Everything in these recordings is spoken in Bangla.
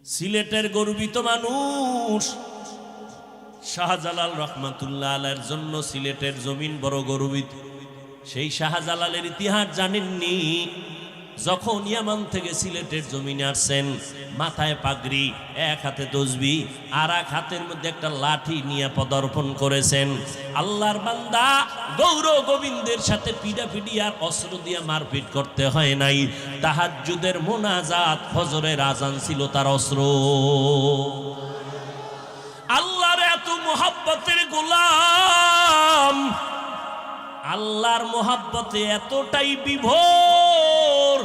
সিলেটের গর্বিত মানুষ শাহজালাল রহমাতুল্লাহ আলাইহির জন্য সিলেটের জমিন বড় গর্বিত। সেই শাহজালালের ইতিহাস জানেননি? যখন ইয়ামান থেকে সিলেটের জমিনে আসছেন, মাথায় পাগড়ি, এক হাতে তসবিহ আর এক হাতের মধ্যে একটা লাঠি নিয়ে পদার্পণ করেছেন। আল্লাহর বান্দা গৌর গোবিন্দের সাথে পিডাপিডি আর অস্ত্র দিয়ে মারপিট করতে হয় নাই। তাহাজ্জুদের মোনাজাত, ফজরের আজান ছিল তার অস্ত্র। আল্লাহর এত মোহাব্বতের গোলাম, আল্লাহর মোহাব্বতে এতটাই বিভোর,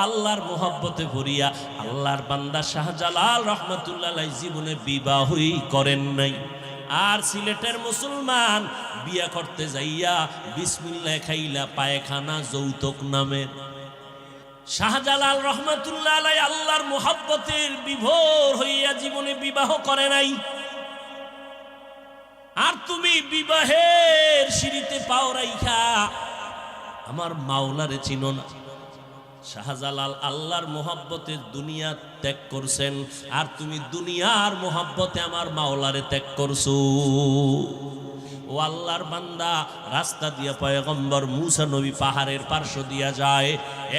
আল্লাহর মোহাব্বতে ভরিয়া আল্লাহর বান্দা শাহজালাল রহমাতুল্লাহ আলাইহি জীবনে বিবাহই করেন নাই। আর সিলেটের মুসলমান বিয়া করতে যাইয়া বিসমিল্লাহ খাইলা পায়খানা যৌতুক নামের। শাহজালাল রহমাতুল্লাহ আলাইহি আল্লাহর মোহাব্বতের বিভোর হইয়া জীবনে বিবাহ করে নাই। আর তুমি বিবাহের সিঁড়িতে পাও রাইখা আমার মাওলারে চিনো না। শাহজালাল আল্লাহর মোহাব্বতে দুনিয়া ত্যাগ করছেন, আর তুমি দুনিয়ার মোহাব্বতে আমার মাওলারে ত্যাগ করছো। ও আল্লাহর বান্দা, রাস্তা দিয়া পয়গম্বর মুসা নবী পাহাড়ের পার্শ্ব দিয়া যায়,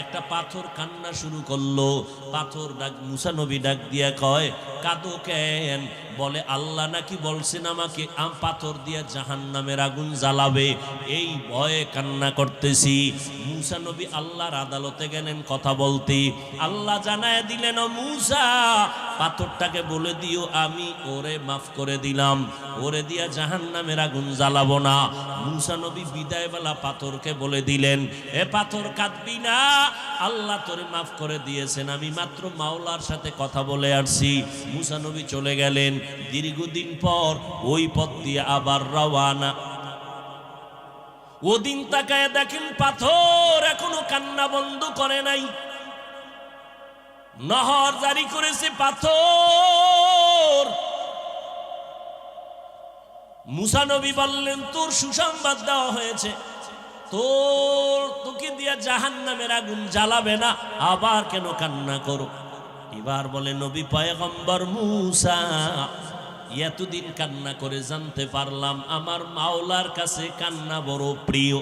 একটা পাথর কান্না শুরু করলো। পাথর ডাক, মুসা নবী ডাক দিয়া কয়, কাঁদো কেন? বলে, আল্লাহ নাকি বলছেন আমাকে পাথর দিয়া জাহান্নামের আগুন জ্বালাবে, এই ভয়ে কান্না করতেছি। মুসা নবী আল্লাহর আদালতে গেলেন কথা বলতে। আল্লাহ জানায় দিলেন, ও মুসা, পাথরটাকে বলে দিও আমি ওরে মাফ করে দিলাম, ওরে দিয়া জাহান্নামের আগুন জ্বালাবো না। মুসা নবী বিদায়বেলা পাথরকে বলে দিলেন, এ পাথর কাঁদবি না, আল্লাহ তোরে মাফ করে দিয়েছেন, আমি মাত্র মাওলার সাথে কথা বলে আসছি। মুসা নবী চলে গেলেন। দীর্ঘদিন পর ওই পথ দিয়ে আবার রওয়ানা। ওদিন তাকায় দেখেন পাথর এখনো কান্না বন্ধ করে নাই। নহর জারি করেছে পাথর। মুসা নবী বললেন, তোর সুসংবাদ দেওয়া হয়েছে, তোকে দিয়া জাহান্নামের আগুন জ্বালাবে না, আবার কেন কান্না করো? এবার বলে, নবী পয়গম্বর মুসা, এতদিন কান্না করে জানতে পারলাম আমার মাওলার কাছে কান্না বড় প্রিয়।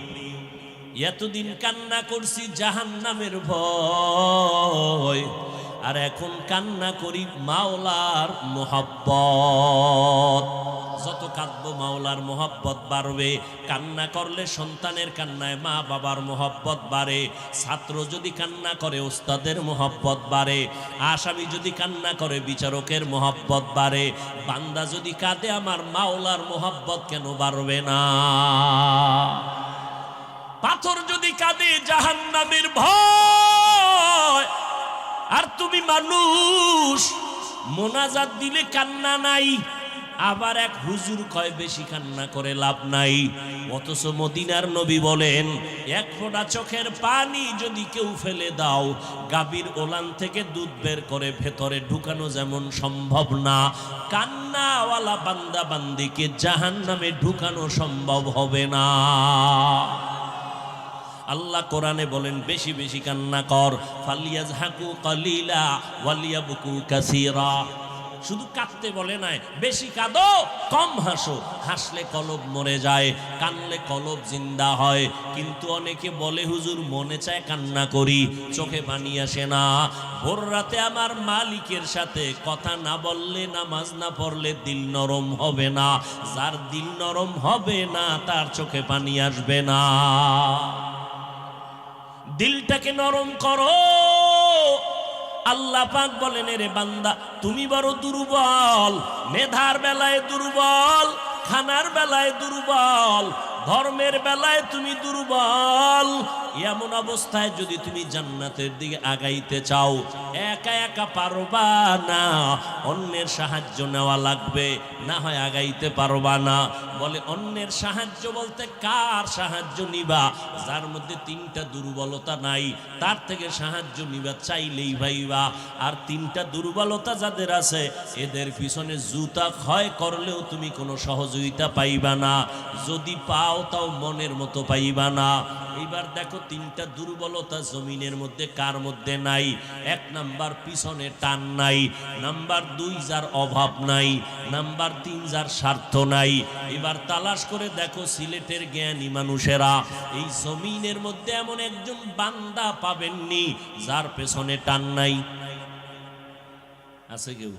এতদিন কান্না করছি জাহান্নামের ভয়, আর এখন কান্না করি মাওলার মোহাব্বত। যত কাঁদবো মাওলার মোহাব্বত বাড়বে। কান্না করলে সন্তানের কান্নায় মা বাবার মোহাব্বত বাড়ে। ছাত্র যদি কান্না করে ওস্তাদের মোহাব্বত বাড়ে। আসামি যদি কান্না করে বিচারকের মোহাব্বত বাড়ে। বান্দা যদি কাঁদে আমার মাওলার মোহাব্বত কেন বাড়বে না? পাথর যদি কাঁদে জাহান্নামের ভয়, আর তুমি মানুষ মোনাজাত দিলে কান্না নাই। আবার এক হুজুর কয় বেশি কান্না করে লাভ নাই। অথচ মদিনার নবী বলেন, এক ফোঁটা চোখের পানি যদি কেউ ফেলে দাও, গাভীর ওলান থেকে দুধ বের করে ভেতরে ঢুকানো যেমন সম্ভব না, কান্নাওয়ালা বান্দা বান্দিকে জাহান্নামে ঢুকানো সম্ভব হবে না। আল্লাহ কোরআনে বলেন, বেশি বেশি কান্না কর, ফালিয়াজহাকু কালিলা ওয়ালিয়াবকু কাসীরা। শুধু কাঁদতে বলে নাই, বেশি কাঁদো কম হাসো। হাসলে কলব মরে যায়, কানলে কলব জিন্দা হয়। কিন্তু অনেকে বলে, হুজুর মনে চায় কান্না করি, চোখে পানি আসে না। ভোর রাতে আমার মালিকের সাথে কথা না বললে, নামাজ না পড়লে দিল নরম হবে না। যার দিল নরম হবে না তার চোখে পানি আসবে না। দিলটাকে নরম করো। আল্লাহ পাক বলেন, রে বান্দা তুমি বড় দুর্বল, মেধার বেলায় দুর্বল, খানার বেলায় দুর্বল, ধর্মের বেলায় তুমি দুর্বল। এমন অবস্থায় যদি তুমি জান্নাতের দিকে আগাইতে চাও, একা একা পারবা না, অন্যের সাহায্য নেওয়া লাগবে, না হয় আগাইতে পারবা না। বলে, অন্যের সাহায্য বলতে কার সাহায্য নিবা? যার মধ্যে তিনটা দুর্বলতা নাই, তার থেকে সাহায্য নিবা চাইলেই ভাইবা। আর তিনটা দুর্বলতা যাদের আছে, এদের পিছনে জুতা ক্ষয় করলেও তুমি কোনো সহযোগিতা পাইবা না। যদি পাও তাও মনের মতো পাইবা না। এইবার দেখো তিনটা দুর্বলতা জমিনের মধ্যে কার মধ্যে নাই। এক নাম্বার পিছনে টান নাই, নাম্বার দুই যার অভাব নাই, নাম্বার তিন যার স্বার্থ নাই। এবার তালাশ করে দেখো সিলেটের জ্ঞানী মানুষেরা এই জমিনের মধ্যে এমন একজন বান্দা পাবেননি যার পেছনে টান নাই। আছে কেউ?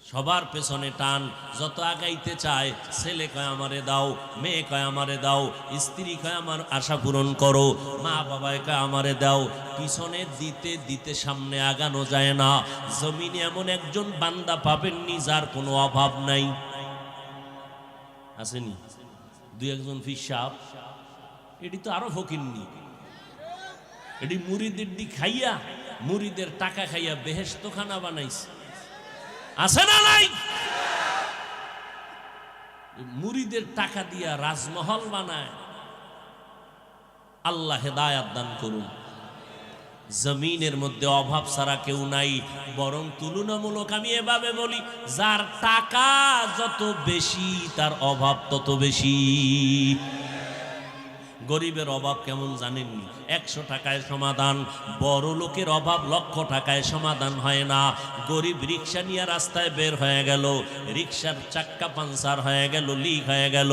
সবার পেছনে টান, যত আগাইতে চায় ছেলে কয় আমারে দাও, মেয়ে কয় আমারে দাও, স্ত্রী কয় আমার আশা পূরণ করো, মা বাবায় কয় আমারে দাও। পিছনে দিতে দিতে সামনে আগানো যায় না। জমিনে এমন একজন বান্দা পাবেননি যার কোনো অভাব নাই। আসেনি? দুই একজন ফিসাব, এটি তো আরো ফকিরনি, এটি মুরিদের দি খাইয়া, মুরিদের টাকা খাইয়া বেহেশত খানা বানাইছে। আছে না নাই? মুরিদের টাকা দিয়া রাজমহল বানায়। আল্লাহ হেদায়াত দান করুন। জমিনের মধ্যে অভাব ছাড়া কেউ নাই, বরং তুলনামূলক আমি এভাবে বলি, যার টাকা যত বেশি তার অভাব তত বেশি। গরিবের অভাব কেমন জানেননি? 100 টাকায় সমাধান। বড় লোকের অভাব লক্ষ টাকায় সমাধান হয় না। গরিব রিক্সা নিয়ে রাস্তায় বের হয়ে গেল, রিক্সার চাক্কা পাঞ্চার হয়ে গেল, লিক হয়ে গেল,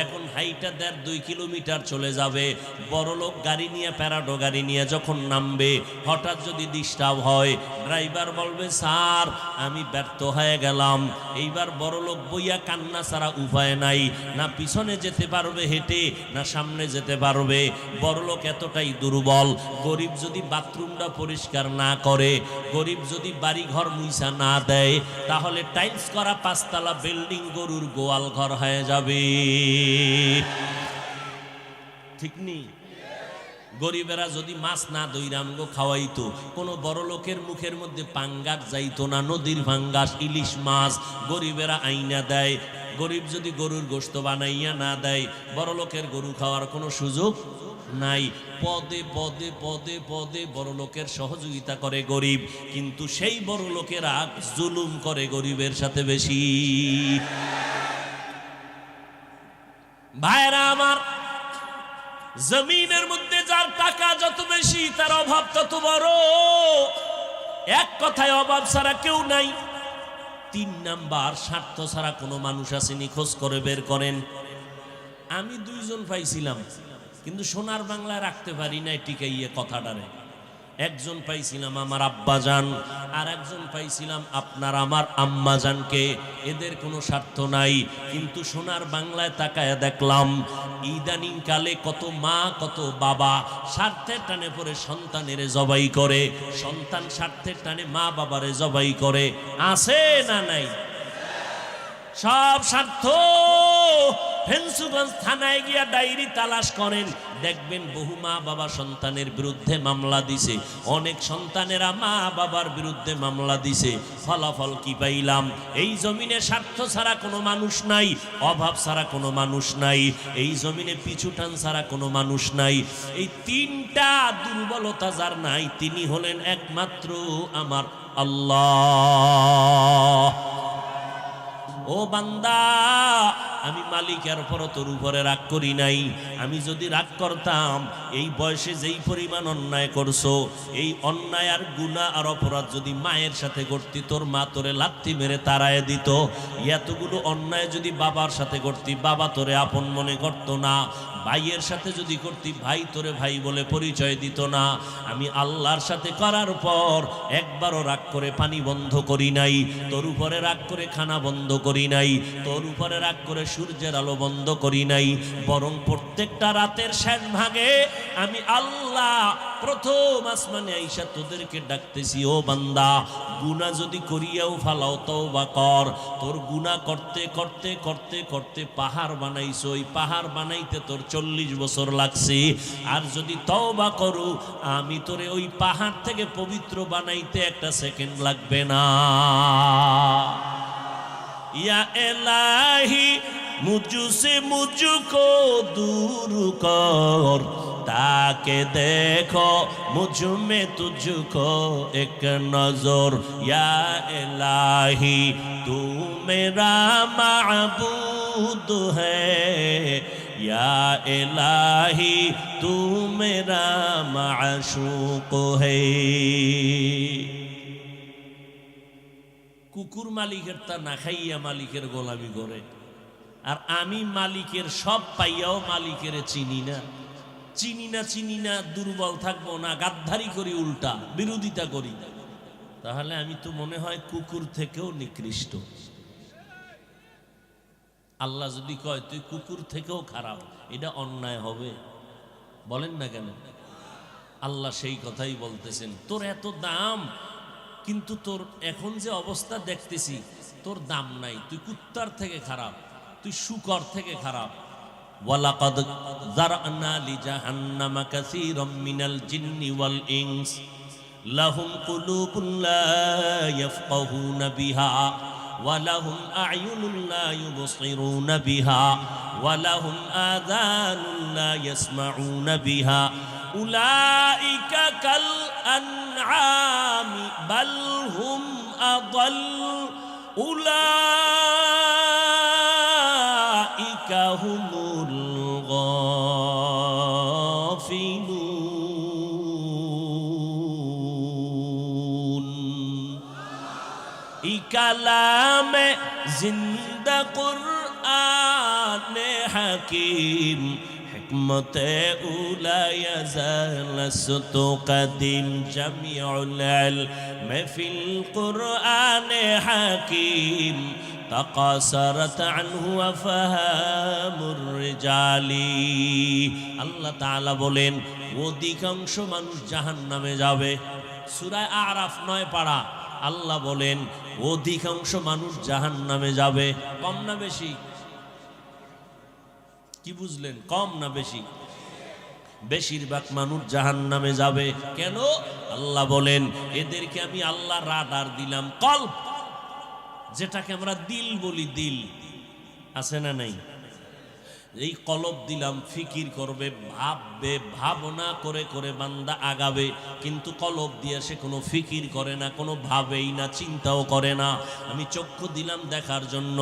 এখন হাইটা 1.5-2 কিলোমিটার চলে যাবে। বড় লোক গাড়ি নিয়ে, প্যারাডো গাড়ি নিয়ে যখন নামবে, হঠাৎ যদি ডিস্টার্ব হয়, ড্রাইভার বলবে স্যার আমি ব্যর্থ হয়ে গেলাম। এইবার বড় লোক বইয়া কান্না ছাড়া উপায় নাই, না পিছনে যেতে পারবে হেঁটে, না সামনে যেতে পারবে। বড় লোক এতটাই দুর্বল। গরিব যদি বাথরুমটা পরিষ্কার না করে, গরিব যদি বাড়ি ঘর মুইসা না দেয়, তাহলে টাইলস করা 5 তলা বিল্ডিং গরুর গোয়াল ঘর হয়ে যাবে। ঠিক নেই? গরিবেরা যদি মাছ না দইরামগো খাওয়াইতো, কোনো বড় লোকের মুখের মধ্যে পাঙ্গাস যাইতো না। নদীর পাঙ্গাস, ইলিশ মাছ গরিবেরা আইনা দেয়। গরিব যদি গরুর গোশত বানাইয়া না দেয়, বড় লোকের গরু খাওয়ার কোনো সুযোগ নাই। পদে পদে পদে পদে বড় লোকের সহযোগিতা করে গরিব, কিন্তু সেই বড় লোকেরা জুলুম করে গরিবের সাথে বেশি। ভাইরা আমার, জমিনের মধ্যে যার টাকা যত বেশি তার অভাব তত বড়। এক কথায় অভাব ছাড়া কেউ নাই। 3 নাম্বার, স্বার্থ ছাড়া কোনো মানুষ আসেনি। খোঁজ করে বের করেন। আমি 2 জন পাইছিলাম, কিন্তু সোনার বাংলায় রাখতে পারি নাই টিকাইয়ে কথাটারে। একজন পাইছিলাম আমার আব্বাজান, আর একজন পাইছিলাম আপনার আমার আম্মাজানকে। এদের কোনো স্বার্থ নাই, কিন্তু সোনার বাংলায় তাকায় দেখলাম ইদানিং কালে কত মা কত বাবা স্বার্থের টানে পরে সন্তানের জবাই করে, সন্তান স্বার্থের টানে মা বাবারে জবাই করে। আছে না নাই? সব স্বার্থ। ফেন্সুগঞ্জ থানায় গিয়া ডায়েরি তালাশ করেন, দেখবেন বহু মা বাবা সন্তানের বিরুদ্ধে মামলা দিছে, অনেক সন্তানেরা মা বাবার বিরুদ্ধে মামলা দিছে। ফলাফল কি পাইলাম? এই জমিনে স্বার্থ ছাড়া কোনো মানুষ নাই, অভাব ছাড়া কোনো মানুষ নাই, এই জমিনে পিছুটান ছাড়া কোনো মানুষ নাই। এই 3টা দুর্বলতা যার নাই, তিনি হলেন একমাত্র আমার আল্লাহ। ও বান্দা, আমি মালিকের উপর তোর উপরে রাগ করি নাই। আমি যদি রাগ করতাম, এই বয়সে যেই পরিমাণ অন্যায় করছো, এই অন্যায় আর গুনাহ আর অপরাধ যদি মায়ের সাথে করতি, তোর মা তোরে লাথি মেরে তাড়ায় দিত। এতগুলো অন্যায় যদি বাবার সাথে করতি, বাবা তোরে আপন মনে করতো না। ভাইয়ের সাথে যদি করতি, ভাই তোরে ভাই বলে পরিচয় দিত না। আমি আল্লাহর সাথে করার পর একবারও রাগ করে পানি বন্ধ করি নাই, তোর উপরে রাগ করে খানা বন্ধ করি নাই, তোর উপরে রাগ করে সূর্যের আলো বন্ধ করি নাই। বরং প্রত্যেকটা রাতের শেষ ভাগে আমি আল্লাহ প্রথম আসমানে আইসা তোদেরকে ডাকতেছি, ও বান্দা, গুনাহ যদি করিয়াও ফালাও তওবা কর। তোর গুনাহ করতে করতে করতে করতে পাহাড় বানাইছো, ওই পাহাড় বানাইতে তোর 40 বছর লাগছে। আর যদি তওবা করো, আমি তোরে ওই পাহাড় থেকে পবিত্র বানাইতে 1 সেকেন্ড লাগবে না। या इलाही मुझसे मुझको दूर कर, ताके देखो मुझ में तुझको एक नजर। या इलाही तू मेरा माबूद है, या इलाही तू मेरा माशूक है। কুকুর মালিকের তা না খাইয়া মালিকের গোলামি করে, আর আমি মালিকের সব পাইয়াও মালিকের চিনি না। চিনি না দুর্বল থাকবো না, গাদ্দারি করি, উল্টা বিরোধিতা করি, তাহলে আমি তো মনে হয় কুকুর থেকেও নিকৃষ্ট। আল্লাহ যদি কয় তুই কুকুর থেকেও খারাপ, এটা অন্যায় হবে? বলেন না কেন? আল্লাহ সেই কথাই বলতেছেন, তোর এত দাম, কিন্তু তোর এখন যে অবস্থা দেখতেছি তোর দাম নাই, তুই কুত্তার থেকে খারাপ, তুই শুকর থেকে খারাপ। ওয়ালাকাদ যারআনা লিজাহান্নামা কাসীরাম মিনাল জিন্নি ওয়াল ইনস লাহুম কুলুবুন লা ইয়াফকাহুনা বিহা ওয়ালাহুম আ'য়ুনুন লা ইউবসিরুনা বিহা ওয়ালাহুম আযানুন লা ইয়াসমাউনা বিহা উলাইকা কাল আনআমি বাল হুম আযাল উলাইকা হুমুল গাফিলুন। ই কালামে জিন্দা কুরআনে হাকিম হিকমতে উলা ইয়াজালসতু কদিম জামিউল ইলম ফিল কুরআনে হাকিম তাকাসারাত আনহু আফহামুর রিজালি। আল্লাহ তাআলা বলেন অধিকাংশ মানুষ জাহান্নামে যাবে। সূরা আরাফ 9 পারা আল্লাহ বলেন অধিকাংশ মানুষ জাহান্নামে যাবে। কম না বেশি? কি বুঝলেন? কম না বেশি? বেশিরভাগ মানুষ জাহান্নামে যাবে। কেন? আল্লাহ বলেন এদেরকে আমি আল্লাহ রাডার দিলাম, কল্ব, যেটাকে আমরা দিল বলি। দিল আছে না নাই? এই কলব দিলাম, ফিকির করবে, ভাববে, ভাবনা করে করে বান্দা আগাবে, কিন্তু কলব দিয়ে সে কোনো ফিকির করে না, কোনো ভাবেই না, চিন্তাও করে না। আমি চক্ষু দিলাম দেখার জন্য,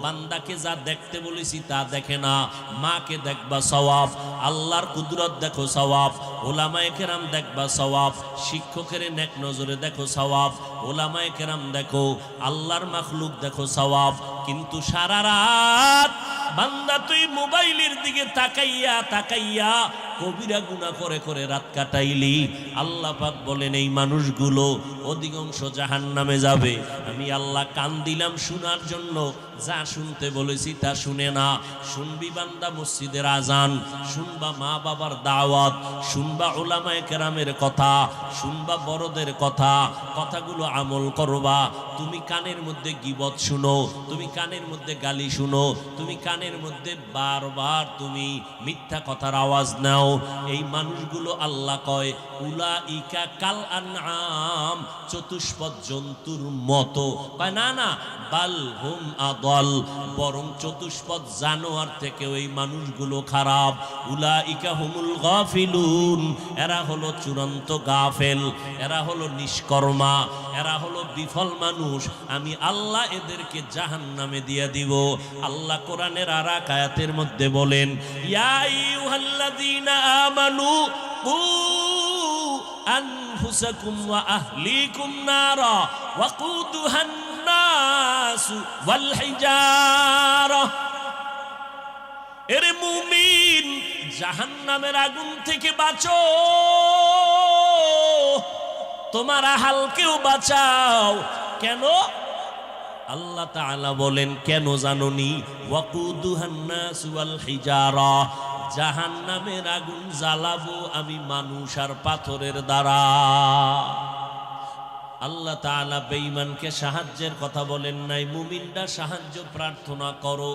বান্দাকে যা দেখতে বলেছি তা দেখে না। মাকে দেখবা সওয়াব, আল্লাহর কুদরত দেখো সওয়াব, ওলামায়ে কেরাম দেখবা সওয়াব, শিক্ষকের নেক নজরে দেখো সওয়াব, ওলামায়ে কেরাম দেখো, আল্লাহর মাখলুক দেখো সওয়াব। কিন্তু সারা রাত বান্দা তুই মোবাইলের দিকে তাকাইয়া তাকাইয়া কবিরা গুনাহ করে করে রাত কাটাইলি। আল্লাহ পাক বলেন এই মানুষগুলো অধিকাংশ জাহান্নামে যাবে। আমি আল্লাহ কান দিলাম শোনার জন্য, যা শুনতে বলেছি তা শুনে না। শুনবি বান্দা মসজিদের আজান, শুনবা মা বাবার দাওয়াত, শুনবা উলামায়ে কেরামের কথা, শুনবা বড়দের কথা, কথাগুলো আমল করবা। তুমি কানের মধ্যে গীবত শুনো, তুমি কানের মধ্যে গালি শুনো, তুমি কানের মধ্যে বারবার তুমি মিথ্যা কথার আওয়াজ নাও। এই মানুষগুলো আল্লাহ কয় উলাইকা কাল আনআম, চতুষ্পদ জন্তুর মতো। কয় না না, বাল হুম আদল, বরং চতুষ্পদ জানোয়ার থেকে ওই মানুষগুলো খারাপ। উলাইকা হুমুল গাফিলুন, এরা হলো চূড়ান্ত গাফেল, এরা হলো নিষ্কর্মা, এরা হলো বিফল মানুষ। আমি আল্লাহ এদেরকে জাহান্নামে দিয়ে দিব। আল্লাহ কোরআনের আর এক আয়াতের মধ্যে বলেন ইয়া আইয়ুহাল্লাযীনা আমানু কু আনফুসাকুম ওয়া আহলিকুম নারা ওয়াকুদুহান নাস ওয়াল হিজারা। এরে মুমিন, জাহান্নামের আগুন থেকে বাঁচো, তোমার আহালকেও বাঁচাও। কেন? আল্লাহ তাআলা বলেন কেন জানোনি? ওয়াকুদুহান নাস ওয়াল হিজারা, জাহান্নামের আগুন জ্বালাবো আমি মানুষ আর পাথরের দ্বারা। আল্লাহ তাআলা বেঈমানকে সাহায্যের কথা বলেন নাই, মুমিনরা সাহায্য প্রার্থনা করো।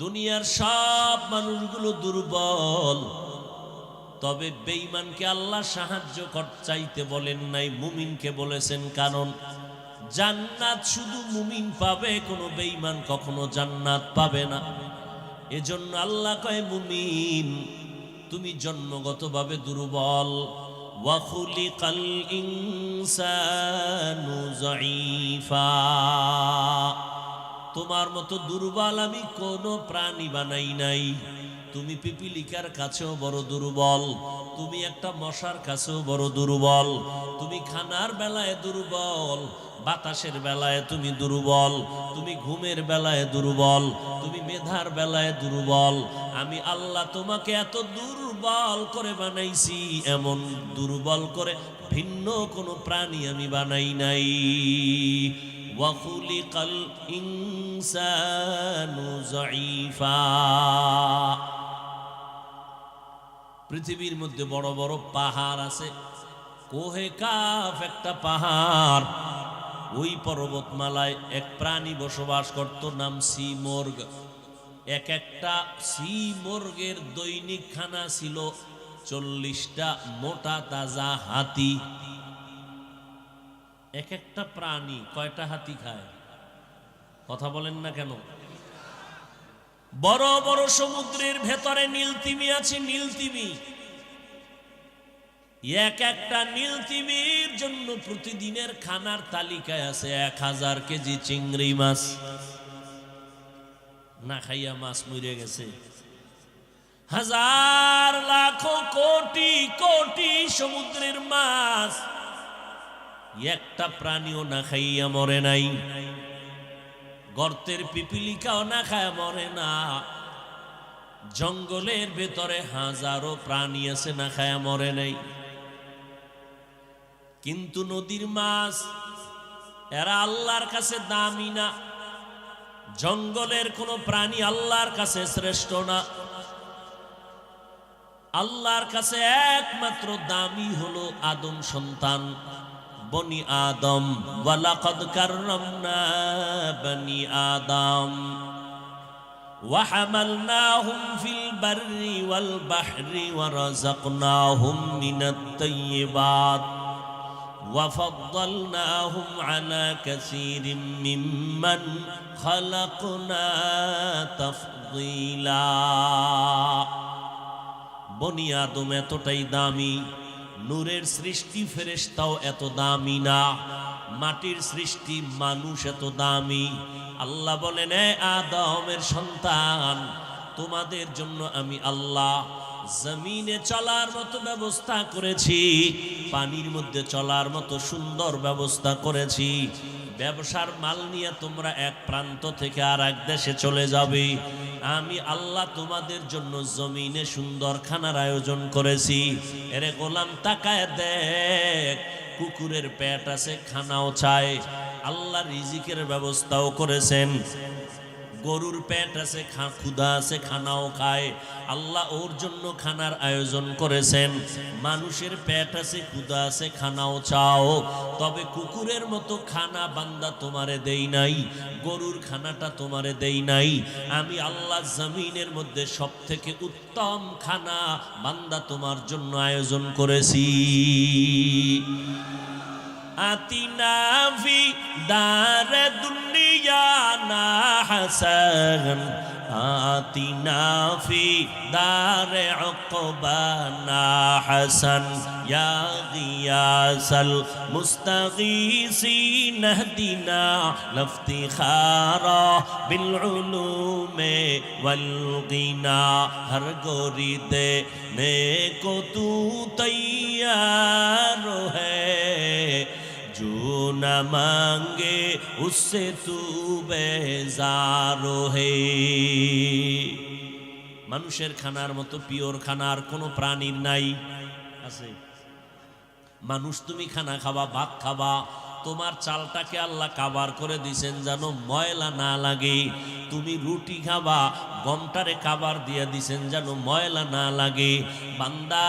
দুনিয়ার সব মানুষগুলো দুর্বল, তবে বেঈমানকে আল্লাহ সাহায্য চাইতে বলেন নাই, মুমিনকে বলেছেন। কারণ জান্নাত শুধু মুমিন পাবে, কোনো বেঈমান কখনো জান্নাত পাবে না। এজন্য আল্লাহ কয় মুমিন তুমি জন্মগতভাবে দুর্বল। ওয়া খুলিকাল ইনসানু যায়ীফা, তোমার মতো দুর্বল আমি কোনো প্রাণী বানাই নাই। তুমি পিপিলিকার কাছেও বড় দুর্বল, তুমি একটা মশার কাছেও বড় দুর্বল, তুমি খানার বেলায় দুর্বল, বাতাসের বেলায় তুমি দুর্বল, তুমি ঘুমের বেলায় দুর্বল, তুমি মেধার বেলায় দুর্বল। আমি আল্লাহ তোমাকে এত দুর্বল করে বানাইছি, এমন দুর্বল করে ভিন্ন কোনো প্রাণী আমি বানাই নাই। ওয়াখুলিকাল ইনসানু যায়ীফা। পৃথিবীর মধ্যে বড় বড় পাহাড় আছে, কোহে কাফ একটা পাহাড়, ওই পর্বতমালায় এক প্রাণী বসবাস করত, নাম সি মোরগ। এক একটা সি মোরগের দৈনিক খানা ছিল 40টা মোটা তাজা হাতি। এক একটা প্রাণী কয়টা হাতি খায়? কথা বলেন না কেন? বড় বড় সমুদ্রের ভেতরে নীলতিমি আছে, নীলতিমি। এক একটা নীলতিমির জন্য প্রতিদিনের খানার তালিকায় আছে 1000 কেজি চিংড়ি মাছ। না খাইয়া মাছ মরে গেছে। হাজার লাখো কোটি কোটি সমুদ্রের মাছ, একটা প্রাণীও না খাইয়া মরে নাই। গর্তের পিপিলিকাও না খায় মরে না। জঙ্গলের ভেতরে হাজারো প্রাণী আছে, না খায় মরে নাই। কিন্তু নদীর মাছ এরা আল্লাহর কাছে দামি না। জঙ্গলের কোন প্রাণী আল্লাহর কাছে শ্রেষ্ঠ না। আল্লাহর কাছে একমাত্র দামি হলো আদম সন্তান, বনি আদম। ওয়ালাকাদ কাররামনা বনি আদম ওয়া হামালনাহুম ফিল বাররি ওয়াল বাহরি ওয়া রাযাকনাহুম মিনাত তাইয়্যিবাত ওয়া ফাদ্দালনাহুম আলা কাসীরিম মিম্মান খালাকনা তাফদীলা। বনি আদম এতটাই দামি, নূরের সৃষ্টি ফেরেশতাও এত দামি না, মাটির সৃষ্টি মানুষ এত দামি। আল্লাহ বলেন, এ আদমের সন্তান, তোমাদের জন্য আমি আল্লাহ জমিনে চলার মতো ব্যবস্থা করেছি, পানির মধ্যে চলার মতো সুন্দর ব্যবস্থা করেছি। ব্যবসার মাল নিয়ে তোমরা এক প্রান্ত থেকে আর এক দেশে চলে যাবে, আমি আল্লাহ তোমাদের জন্য জমিনে সুন্দর খানার আয়োজন করেছি। এরে গোলাম তাকায় দেখ, কুকুরের পেট আছে, খানাও চায়, আল্লাহ রিজিকের ব্যবস্থাও করেছেন। গরুর পেট আছে, ক্ষুধা আছে, খানাও খায়, আল্লাহ ওর জন্য খানার আয়োজন করেছেন। মানুষের পেট আছে, ক্ষুধা আছে, খানাও চাও, তবে কুকুরের মতো খানা বান্দা তোমারে দেই নাই, গরুর খানাটা তোমারে দেই নাই। আমি আল্লাহ জমিনের মধ্যে সব থেকে উত্তম খানা বান্দা তোমার জন্য আয়োজন করেছি। আতিনা ফি দারে দুনিয়া না হাসান, আতিনা ফি দারে উকবা না হাসান, ইয়া গিয়াসাল মুস্তাগীসিন ইহদিনা লফতিখারা বিল উলুমে ওয়াল গিনা। হর গোরি দে নে কো তু তৈয়ার হ্যায়, जो न मांगे उससे तू बेजार है। মানুষের খানার মতো পিওর খানার কোনো প্রাণীর নাই, আছে? মানুষ তুমি খানা খাবা, ভাত খাবা, তোমার চালটাকে আল্লাহ কাবার করে দিয়েছেন যেন ময়লা না লাগে। তুমি রুটি খাবা, গমটারে কাবার দিয়ে দিয়েছেন যেন ময়লা না লাগে। বান্দা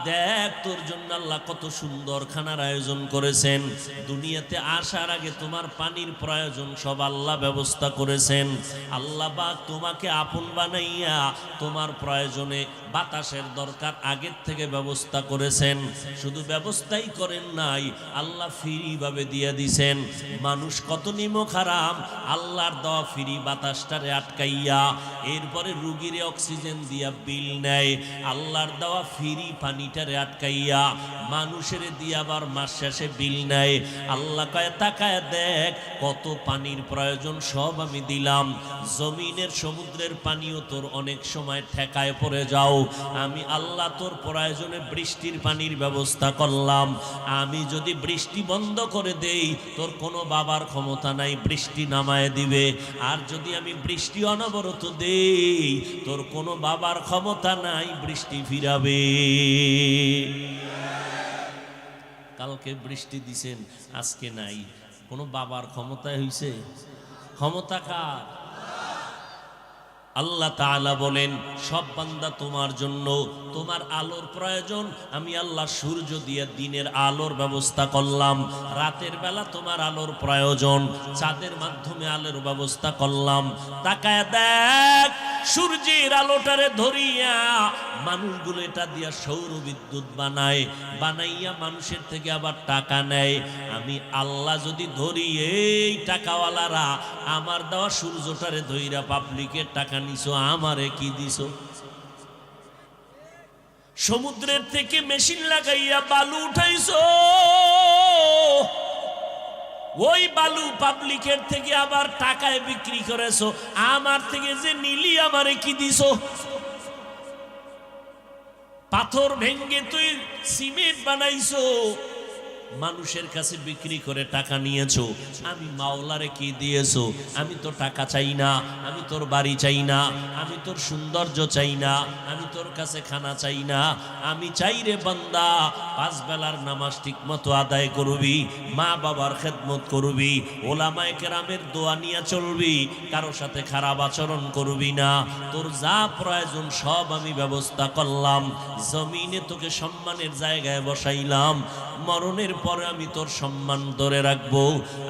দেখ, তোর জন্য আল্লাহ কত সুন্দর খানার আয়োজন করেছেন। দুনিয়াতে আসার আগে তোমার পানির প্রয়োজন সব আল্লাহ ব্যবস্থা করেছেন। আল্লাহ বা তোমাকে আপন বানাইয়া তোমার প্রয়োজনে বাতাসের দরকার আগের থেকে ব্যবস্থা করেছেন। শুধু ব্যবস্থাই করেন নাই, আল্লাহ ফ্রি ভাবে দিয়ে দিছেন। মানুষ কত নিমক হারাম, আল্লাহর দেওয়া ফ্রি বাতাসটারে আটকাইয়া এরপরে রুগীরে অক্সিজেন দিয়া বিল নেয়, আল্লাহর দেওয়া ফ্রি পানিটারে আটকাইয়া মানুষের দিয়ে আবার মাস শেষে বিল নেয়। আল্লাহ কয় তাকায় দেখ কত পানির প্রয়োজন, সব আমি দিলাম। জমিনের সমুদ্রের পানিও তোর অনেক সময় ঠেকায় পড়ে যাও, আমি আল্লাহ তোর প্রয়োজনে বৃষ্টির পানির ব্যবস্থা করলাম। আমি যদি বৃষ্টি বন্ধ করে দেই তোর কোনো বাবার ক্ষমতা নাই বৃষ্টি নামায় দিবে, আর যদি আমি বৃষ্টি অনবরত দেই তোর কোনো বাবার ক্ষমতা নাই বৃষ্টি ফিরাবে। কালকে বৃষ্টি দিছেন আজকে নাই, কোনো বাবার ক্ষমতায় হইছে? ক্ষমতা কার? আল্লাহ তাআলা বলেন সব বান্দা তোমার জন্য, তোমার আলোর প্রয়োজন, আমি আল্লাহ সূর্য দিয়ে দিনের আলোর ব্যবস্থা করলাম। রাতের বেলা তোমার আলোর প্রয়োজন, চাঁদের মাধ্যমে আলোর ব্যবস্থা করলাম। তাকায় দেখ সূর্যের আলোটারে ধরিয়া মানুষগুলো এটা দিয়া সৌর বিদ্যুৎ বানায়, বানাইয়া মানুষের থেকে আবার টাকা নেয়। আমি আল্লাহ যদি ধরি এই টাকাওয়ালারা আমার দেওয়া সূর্যটারে ধইরা পাবলিকের টাকা নিছো, আমারে কি দিছো? সমুদ্রের থেকে মেশিন লাগাইয়া বালু উঠাইছো, ওই বালু পাবলিকের থেকে আবার টাকায় বিক্রি করেছো, আমার থেকে যে নিলি আমারে কি দিছো? পাথর ভেঙ্গে তুই সিমেন্ট বানাইছো, মানুষের কাছে বিক্রি করে টাকা নিয়েছো, আমি মাওলারে কি দিয়েছো? আমি তো টাকা চাই না, আমি তোর বাড়ি চাই না, আমি তোর সৌন্দর্য চাই না, আমি তোর কাছে খানা চাই না, আমি চাই রে বান্দা পাঁচ বেলার নামাজ ঠিক মতো আদায় করবি, মা বাবার খেদমত করবি, ওলামায়ে কেরামের দোয়া নিয়ে চলবি, কারো সাথে খারাপ আচরণ করবি না, তোর যা প্রয়োজন সব আমি ব্যবস্থা করলাম। জমিনে তোকে সম্মানের জায়গায় বসাইলাম, মরণের পরে আমি তোর সম্মান ধরে রাখবো।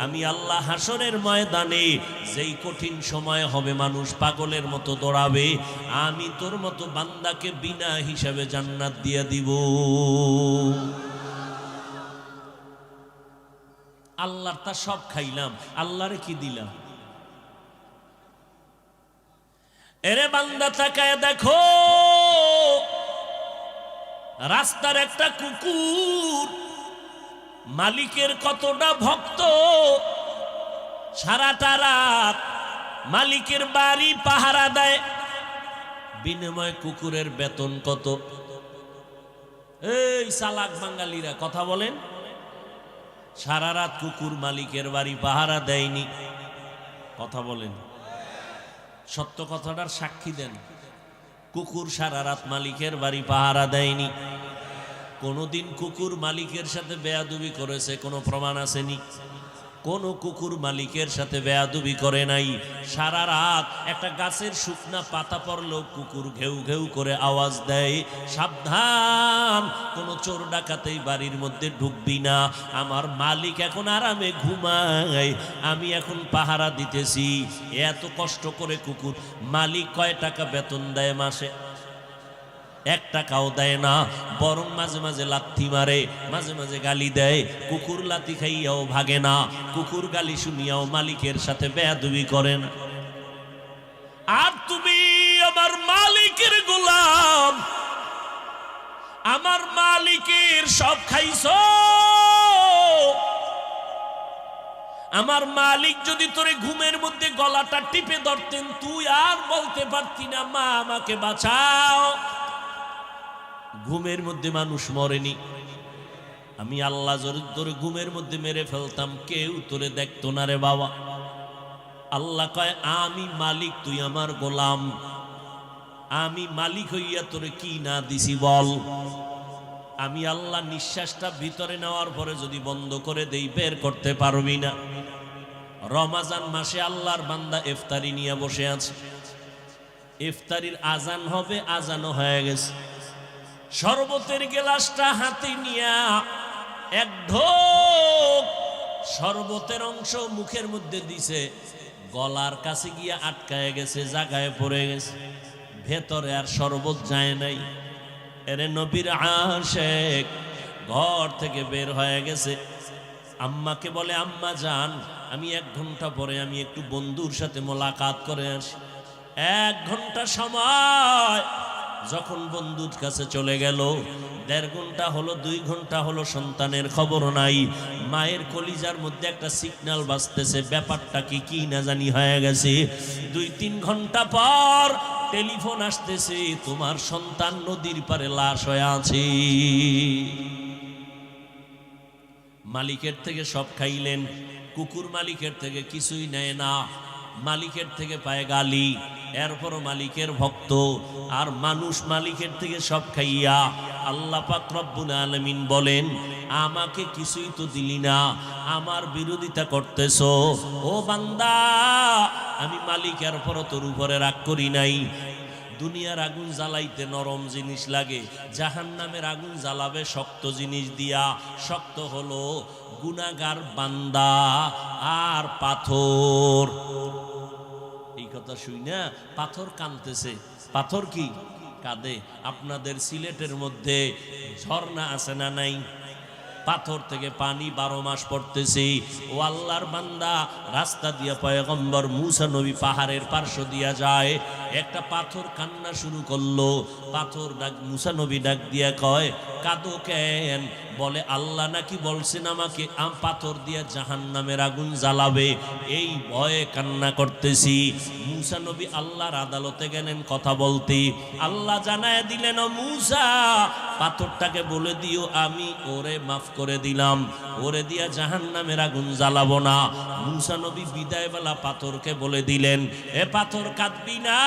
আমি আল্লাহ হাসরের ময়দানে যেই কঠিন সময় হবে মানুষ পাগলের মতো দৌড়াবে, আমি তোর মতো বান্দাকে বিনা হিসাবে জান্নাত দিয়ে দিব। আল্লাহর তা সব খাইলাম, আল্লাহরে কি দিলাম? এরে বান্দা তাকায় দেখো, রাস্তার একটা কুকুর মালিকের কতটা ভক্ত, সারাটা রাত মালিকের বাড়ি পাহারা দেয়, বিনিময় কুকুরের বেতন কত? এই চালাক বাঙালিরা কথা বলেন, সারা রাত কুকুর মালিকের বাড়ি পাহারা দেয়নি, কথা বলেন, সত্য কথাটার সাক্ষী দেন। কুকুর সারা রাত মালিকের বাড়ি পাহারা দেয়নি। কোনদিন কুকুর মালিকের সাথে বেয়াদবি করেছে কোনো প্রমাণ আসেনি? কোন কুকুর মালিকের সাথে বেয়াদবি করে নাই। সারা রাত একটা গাছের শুকনা পাতা পড়লেও কুকুর ঘেউ ঘেউ করে আওয়াজ দেয়, সাবধান কোনো চোর ডাকাতেই বাড়ির মধ্যে ঢুকবি না, আমার মালিক এখন আরামে ঘুমায়, আমি এখন পাহারা দিতেছি। এত কষ্ট করে কুকুর, মালিক কয় টাকা বেতন দেয় মাসে? 1 টাকাও দেয় না, বরং মাঝে মাঝে লাথি মারে, মাঝে মাঝে গালি দেয়। কুকুর লাথি খাইয়াও ভাগে না, কুকুর গালি শুনিয়াও মালিকের সাথে বেয়াদবি করে না। আর তুমি আমার মালিকের গোলাম, আমার মালিকের সব খাইছো। আমার মালিক যদি তোরে ঘুমের মধ্যে গলাটা টিপে ধরতেন, তুই আর বলতে পারতি না মা আমাকে বাঁচাও। ঘুমের মধ্যে মানুষ মরেনি, আমি আল্লাহ যদি তোরে ঘুমের মধ্যে মেরে ফেলতাম কেউ তোরে দেখতো না রে বাবা। আল্লাহ কয় আমি মালিক, তুই আমার গোলাম, আমি মালিক হইয়া তোরে কি না দিছি বল। আমি আল্লাহ নিঃশ্বাসটা ভিতরে নেওয়ার পরে যদি বন্ধ করে দেই বের করতে পারবি না। রমাজান মাসে আল্লাহর বান্দা ইফতারি নিয়ে বসে আছে, ইফতারির আজান হবে, আজানও হয়ে গেছে, শরবতের গ্লাসটা হাতে নিয়া এক ঢোক শরবতের অংশ মুখের মধ্যে দিছে, গলার কাছে গিয়া আটকায় গেছে, জায়গায় পড়ে গেছে, ভেতরে আর শরবত যায় নাই। এরে নবীর আশেক ঘর থেকে বের হয়ে গেছে, আম্মাকে বলে আম্মা জান আমি 1 ঘন্টা পরে আমি একটু বন্ধুর সাথে মোলাকাত করে আসি। 1 ঘন্টা সময় যখন বন্ধুর কাছে চলে গেল, 1.5 ঘন্টা হলো, 2 ঘন্টা হলো, সন্তানের খবর নাই। মায়ের কলিজার মধ্যে একটা সিগন্যাল বাজতেছে, ব্যাপারটা কি না জানি হয়ে গেছে। 2-3 ঘন্টা পর টেলিফোন আসতেছে, তোমার সন্তান নদীর পারে লাশ হয়ে আছে। মালিকের থেকে সব খাইলেন, কুকুর মালিকের থেকে কিছুই নেয় না, মালিকের থেকে পায় গালি, এরপরও মালিকের ভক্ত। আর মানুষ মালিকের থেকে সব খাইয়া আল্লাহ পাক রব্বুল আলামিন বলেন, আমাকে কিছুই তো দিলি না, আমার বিরোধিতা করতেছো। ও বান্দা, আমি মালিকের পরও তোর উপরে রাগ করি নাই। দুনিয়ার আগুন জ্বালাইতে নরম জিনিস লাগে, জাহান্নামের আগুন জ্বালাবে শক্ত জিনিস দিয়া। শক্ত হলো গুনাহগার বান্দা আর পাথর। এই কথা শুই না পাথর কাঁদতেছে। পাথর কি কাঁদে? আপনাদের সিলেটের মধ্যে ঝর্ণা আছে না নাই? পাথর থেকে পানি 12 মাস পড়তেছে। ও আল্লাহর বান্দা, রাস্তা দিয়া পয়গম্বর মুসা নবী পাহাড়ের পার্শ্ব দিয়া যায়, একটা পাথর কান্না শুরু করলো। পাথর ডাক, মুসা নবী ডাক দিয়া কয়, কাঁদো কেন? বলে, আল্লাহ নাকি বলছেন আমাকে পাথর দিয়া জাহান্নামের আগুন জ্বালাবে, এই ভয়ে কান্না করতেছি। মুসা নবী আল্লাহর আদালতে গেলেন কথা বলতে। আল্লাহ জানায় দিলেন, ও মুসা, পাথরটাকে বলে দিও আমি ওরে মাফ করে দিলাম, ওরে দিয়া জাহান্নামের আগুন জ্বালাবো না। মুসা নবী বিদায়বেলা পাথরকে বলে দিলেন, এ পাথর কাঁদবি না,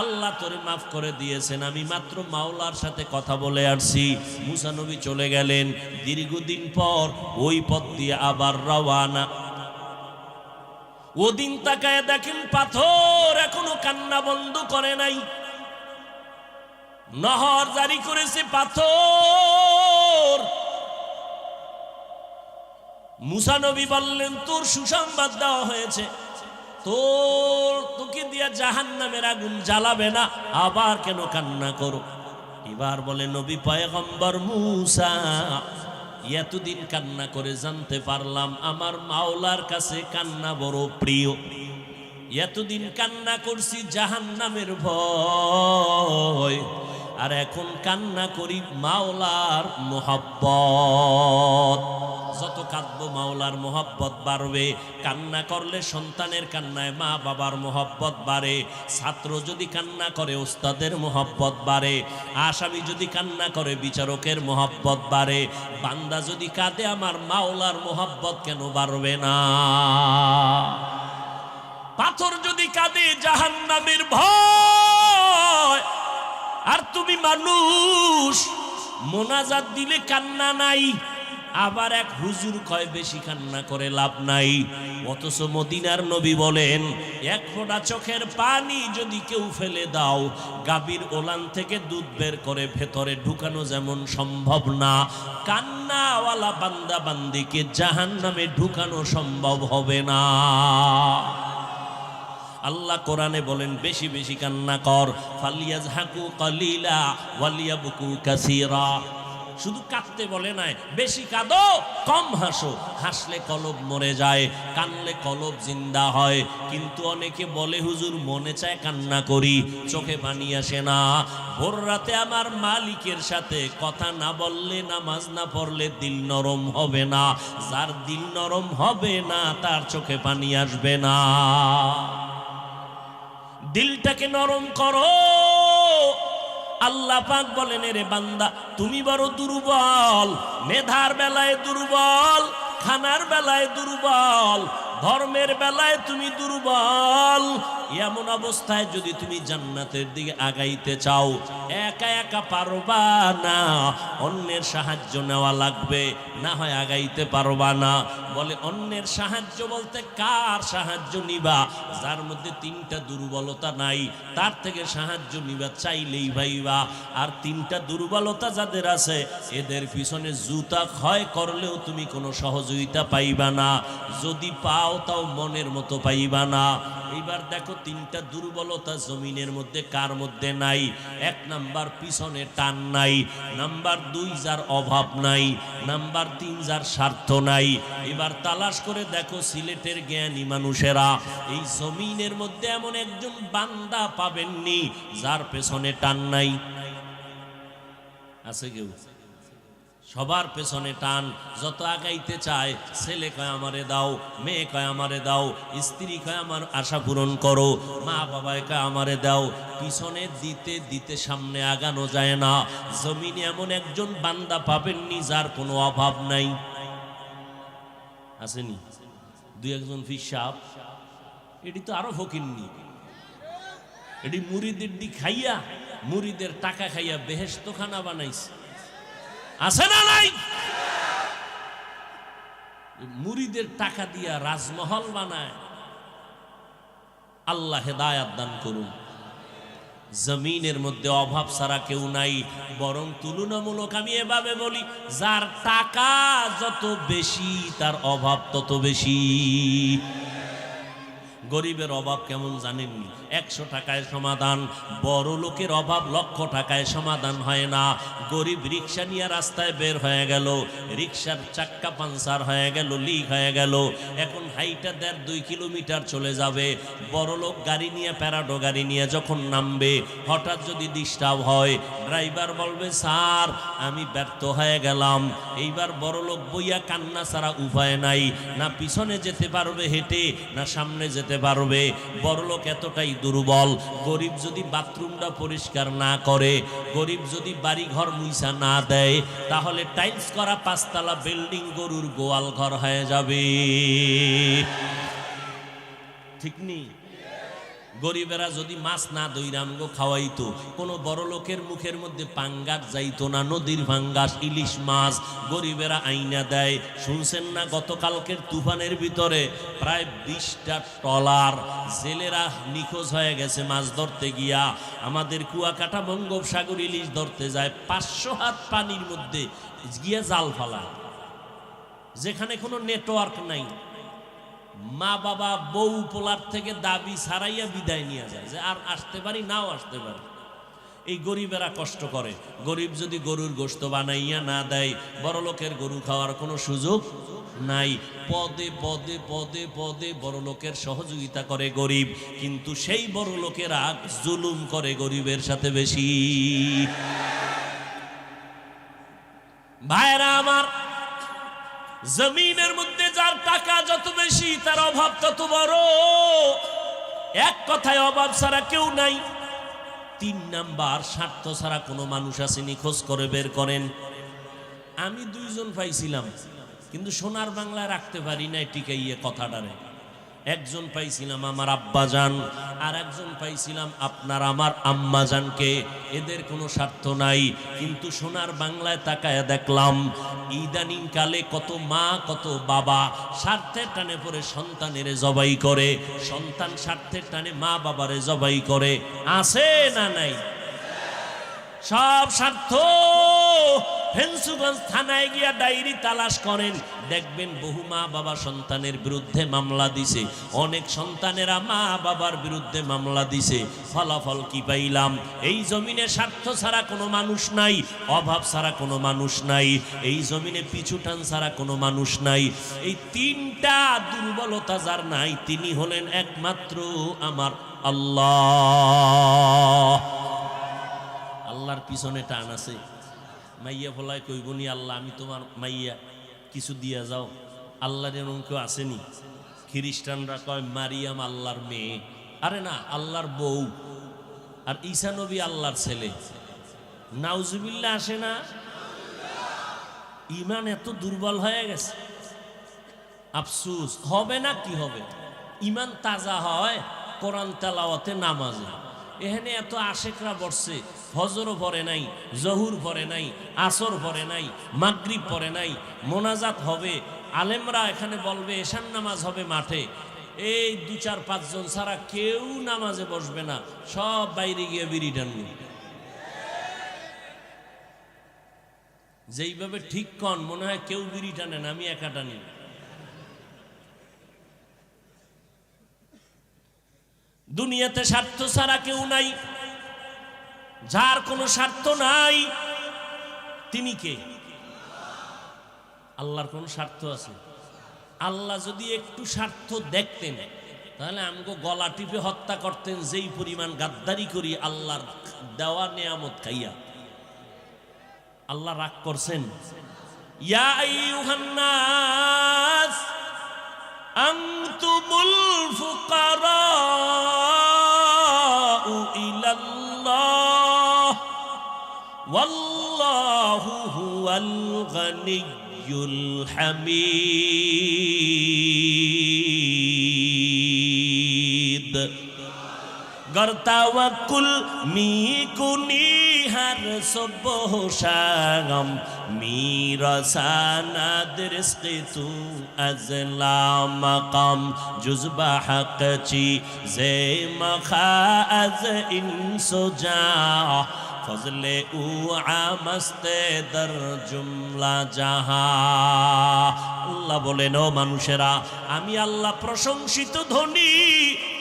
আল্লাহ তোরে মাফ করে দিয়েছেন, আমি মাত্র মাওলার সাথে কথা বলে আসছি। মুসা নবী চলে গেলেন। দীর্ঘদিন পর ওই পথ দিয়ে আবার রওয়ানা। ওদিন তাকায় দেখেন পাথর এখনো কান্না বন্ধ করে নাই। নহর জারি করেছে পাথর। মুসা নবী বললেন, তোর সুসংবাদ দেওয়া হয়েছে, তোকে দিয়া জাহান্নামের আগুন জ্বালাবে না, আবার কেন কান্না করো? এবার বলে, নবী পয়গম্বর মুসা, এতদিন কান্না করে জানতে পারলাম আমার মাওলার কাছে কান্না বড় প্রিয়। এতদিন কান্না করছি জাহান্নামের ভয়, আর এখন কান্না করি মাওলার মোহাব্বত। যত কাঁদবো মাওলার মোহাব্বত বাড়বে। কান্না করলে সন্তানের কান্নায় মা বাবার মোহাব্বত বাড়ে। ছাত্র যদি কান্না করে ওস্তাদের মোহাব্বত বাড়ে। আসামি যদি কান্না করে বিচারকের মোহাব্বত বাড়ে। বান্দা যদি কাঁদে আমার মাওলার মোহাব্বত কেন বাড়বে না? পাথর যদি কাঁদে জাহান্নামের ভয়, আর তুমি মানুষ মোনাজাত দিলে কান্না নাই। আবার এক হুজুর কয় বেশি কান্না করে লাভ নাই। অথচ মদিনার নবী বলেন, এক ফোঁটা চোখের পানি যদি কেউ ফেলে দাও, গাভীর ওলান থেকে দুধ বের করে ভেতরে ঢুকানো যেমন সম্ভব না, কান্নাওয়ালা বান্দা বান্দিকে জাহান্নামে ঢুকানো সম্ভব হবে না। আল্লাহ কোরআনে বলেন, বেশি বেশি কান্না কর, ফালিয়াজহাকু কালিলা ওয়ালিয়াবকু কাসীরা। শুধু কাঁদতে বলে নাই, বেশি কাঁদো কম হাসো। হাসলে কলব মরে যায়, কানলে কলব জিন্দা হয়। কিন্তু অনেকে বলে, হুজুর মনে চায় কান্না করি, চোখে পানি আসে না। ভোর রাতে আমার মালিকের সাথে কথা না বললে, নামাজ না পড়লে দিল নরম হবে না। যার দিল নরম হবে না তার চোখে পানি আসবে না। দিলটাকে নরম করো। আল্লাহ পাক বলেন, রে বান্দা তুমি বড় দুর্বল, মেধার বেলায় দুর্বল, খানার বেলায় দুর্বল, ধর্মের বেলায় তুমি দুর্বল। এমন অবস্থায় যদি তুমি জান্নাতের দিকে আগাইতে চাও, একা একা পারবা না, অন্যের সাহায্য নেওয়া লাগবে, না হয় আগাইতে পারবা না। বলে, অন্যের সাহায্য বলতে কার সাহায্য নিবা? যার মধ্যে 3টা দুর্বলতা নাই, তার থেকে সাহায্য নিবা চাইলেই ভাইবা। আর 3টা দুর্বলতা যাদের আছে, এদের পিছনে জুতা ক্ষয় করলেও তুমি কোনো সহযোগিতা পাইবা না। যদি পাও পাও তাও মনের মতো পাইবা না। এইবার দেখো তিনটা দুর্বলতা জমিনের মধ্যে কার মধ্যে নাই? এক নাম্বার পিছনে টান নাই, নাম্বার দুই যার অভাব নাই, নাম্বার তিন যার স্বার্থ নাই। এবার তালাশ করে দেখো সিলেটের জ্ঞানী মানুষেরা এই জমিনের মধ্যে এমন একজন বান্দা পাবেননি যার পেছনে টান নাই। আছে কেউ? সবার পেছনে টান। যত আগাইতে চায়, ছেলে কয় আমারে দাও, মেয়ে কয় আমারে দাও, স্ত্রী কয় আমার আশা পূরণ করো, মা বাবায় কয় আমারে দাও। পিছনে দিতে দিতে সামনে আগানো যায় না। জমিনে এমন একজন বান্দা পাবেননি যার কোনো অভাব নাই। আসেনি? দুই একজন ফিসাব, এটি তো আরো ফকিরনি। এটি মুরিদের দি খাইয়া, মুরিদের টাকা খাইয়া বেহেশত খানা বানাইছে। আছে না নাই? মুরিদের টাকা দিয়া রাজমহল বানায়। আল্লাহ হেদায়াত দান করুন। জমিনের মধ্যে অভাব ছাড়া কেউ নাই। বরং তুলনামূলক আমি এভাবে বলি, যার টাকা যত বেশি তার অভাব তত বেশি। গরিবের অভাব কেমন জানেননি? 100 টাকায় সমাধান। বড় লোকের অভাব লক্ষ টাকায় সমাধান হয় না। গরিব রিক্সা নিয়ে রাস্তায় বের হয়ে গেল, রিক্সার চাক্কা পাঞ্চার হয়ে গেল, লিক হয়ে গেল, এখন হাইটা 1.5-2 কিলোমিটার চলে যাবে। বড় লোক গাড়ি নিয়ে, প্যারাডো গাড়ি নিয়ে যখন নামবে, হঠাৎ যদি ডিস্টার্ব হয়, ড্রাইভার বলবে স্যার আমি ব্যর্থ হয়ে গেলাম। এইবার বড় লোক বইয়া কান্না ছাড়া উপায় নাই। না পিছনে যেতে পারবে হেঁটে, না সামনে যেতে পারবে। বড় লোক এতটাই দুর্বল। গরিব যদি বাথরুমটা পরিষ্কার না করে, গরিব যদি বাড়ি ঘর মুইসা না দেয়, তাহলে টাইলস করা 5 তলা বিল্ডিং গরুর গোয়াল ঘর হয়ে যাবে। ঠিক নেই? গরিবেরা যদি মাছ না দইরামগো খাওয়াইতো, কোনো বড় লোকের মুখের মধ্যে পাঙ্গাস যাইতো না। নদীর পাঙ্গাস, ইলিশ মাছ গরিবেরা আইনা দেয়। শুনছেন না গতকালকের তুফানের ভিতরে প্রায় 20টা ট্রলার জেলেরা নিখোঁজ হয়ে গেছে মাছ ধরতে গিয়া। আমাদের কুয়াকাটা বঙ্গোপসাগর ইলিশ ধরতে যায়, 500 হাত পানির মধ্যে গিয়া জাল ফালা, যেখানে কোনো নেটওয়ার্ক নাই। মা বাবা বউ পোলার থেকে দাবি ছাড়াইয়া বিদায় নিয়ে যায় যে আর আসতে পারি, নাও আসতে পারি। এই গরিবেরা কষ্ট করে। গরিব যদি গরুর গোশত বানাইয়া না দেয়, বড় লোকের গরু খাওয়ার কোনো সুযোগ নাই। পদে পদে পদে পদে বড় লোকের সহযোগিতা করে গরিব, কিন্তু সেই বড় লোকেরা জুলুম করে গরিবের সাথে বেশি। ভাইরা আমার, জমিনের মধ্যে যার টাকা যত বেশি তার অভাব তত বড়। এক কথায় অভাব ছাড়া কেউ নাই। 3 নাম্বার, স্বার্থ ছাড়া কোনো মানুষ আসেনি। খোঁজ করে বের করেন। আমি 2 জন পাইছিলাম, কিন্তু সোনার বাংলায় রাখতে পারি না টিকাইয়ে কথাটারে। একজন পাইছিলাম আমার আব্বাজান, আর একজন পাইছিলাম আপনার আমার আম্মাজানকে। এদের কোনো স্বার্থ নাই, কিন্তু সোনার বাংলায় তাকায় দেখলাম ইদানিং কালে কত মা কত বাবা স্বার্থের টানে পড়ে সন্তানের জবাই করে, সন্তান স্বার্থের টানে মা বাবারে জবাই করে। আছে না নাই? সব স্বার্থ। ফেন্সুগঞ্জ থানায় গিয়া ডায়েরি তালাশ করেন, দেখবেন বহু মা বাবা সন্তানের বিরুদ্ধে মামলা দিছে। অনেক সন্তানেরা মা বাবার বিরুদ্ধে মামলা দিছে। ফলাফল কি পাইলাম? এই জমিনে স্বার্থ ছাড়া কোনো মানুষ নাই, অভাব ছাড়া কোনো মানুষ নাই, এই জমিনে পিছুটান ছাড়া কোনো মানুষ নাই। এই 3টা দুর্বলতা যার নাই, তিনি হলেন একমাত্র আমার আল্লাহ। আল্লাহর পিছনে টান আছে। মাইয়া ফলায় কইবনি আল্লাহ আমি তোমার মাইয়া, কিছু দিয়া যাও। আল্লাহর এমন কেউ আসেনি? খ্রিস্টানরা কয় মারিয়াম আল্লাহর মেয়ে। আরে না, আল্লাহর বউ। আর ঈসা নবী আল্লাহর ছেলে। নাউজুবিল্লাহ আসে না? ইমান এত দুর্বল হয়ে গেছে। আফসোস হবে না, কি হবে? ইমান তাজা হয় কোরআন তেলাওয়াতে, নামাজে। এখানে এত আশেকরা বসছে, ফজরও পড়ে নাই, জহুর পড়ে নাই, আসর পড়ে নাই, মাগরিব পড়ে নাই। মোনাজাত হবে, আলেমরা এখানে বলবে, এশার নামাজ হবে মাঠে। এই 2-4-5 জন ছাড়া কেউ নামাজে বসবে না, সব বাইরে গিয়ে বিড়ি টানবে। যেইভাবে ঠিক কন মনে হয় কেউ বিড়ি টানে না, আমি একা টানি। দুনিয়াতে স্বার্থ ছাড়া কেউ নাই, যার কোনো স্বার্থ নাই তিনি কে? আল্লাহর কোন স্বার্থ আছে? আল্লাহ যদি একটু স্বার্থ দেখতেন তাহলে আমগো গলা টিপে হত্যা করতেন, যেই পরিমাণ গাদ্দারি করি আল্লাহর দেওয়া নিয়ামত খাইয়া। আল্লাহ রাগ করছেন? ইয়া আইয়ুহান নাস আনতুমুল ফুকারাউ ইলাল্লাহ ওয়াল্লাহু হুয়াল গানিয়্যুল হামিদ। गर तवक्कुल मी कुनी हर सुबह शाम मीरा साना रिस्क तू अज़ला मकाम जुज़बा हक़ ची ज़े मखा अज़ इंसुजा फजले उ आमस्ते दर जुमला जहां। আল্লাহ বলেন, ও মানুষেরা, আমি আল্লাহ প্রশংসিত ধনী,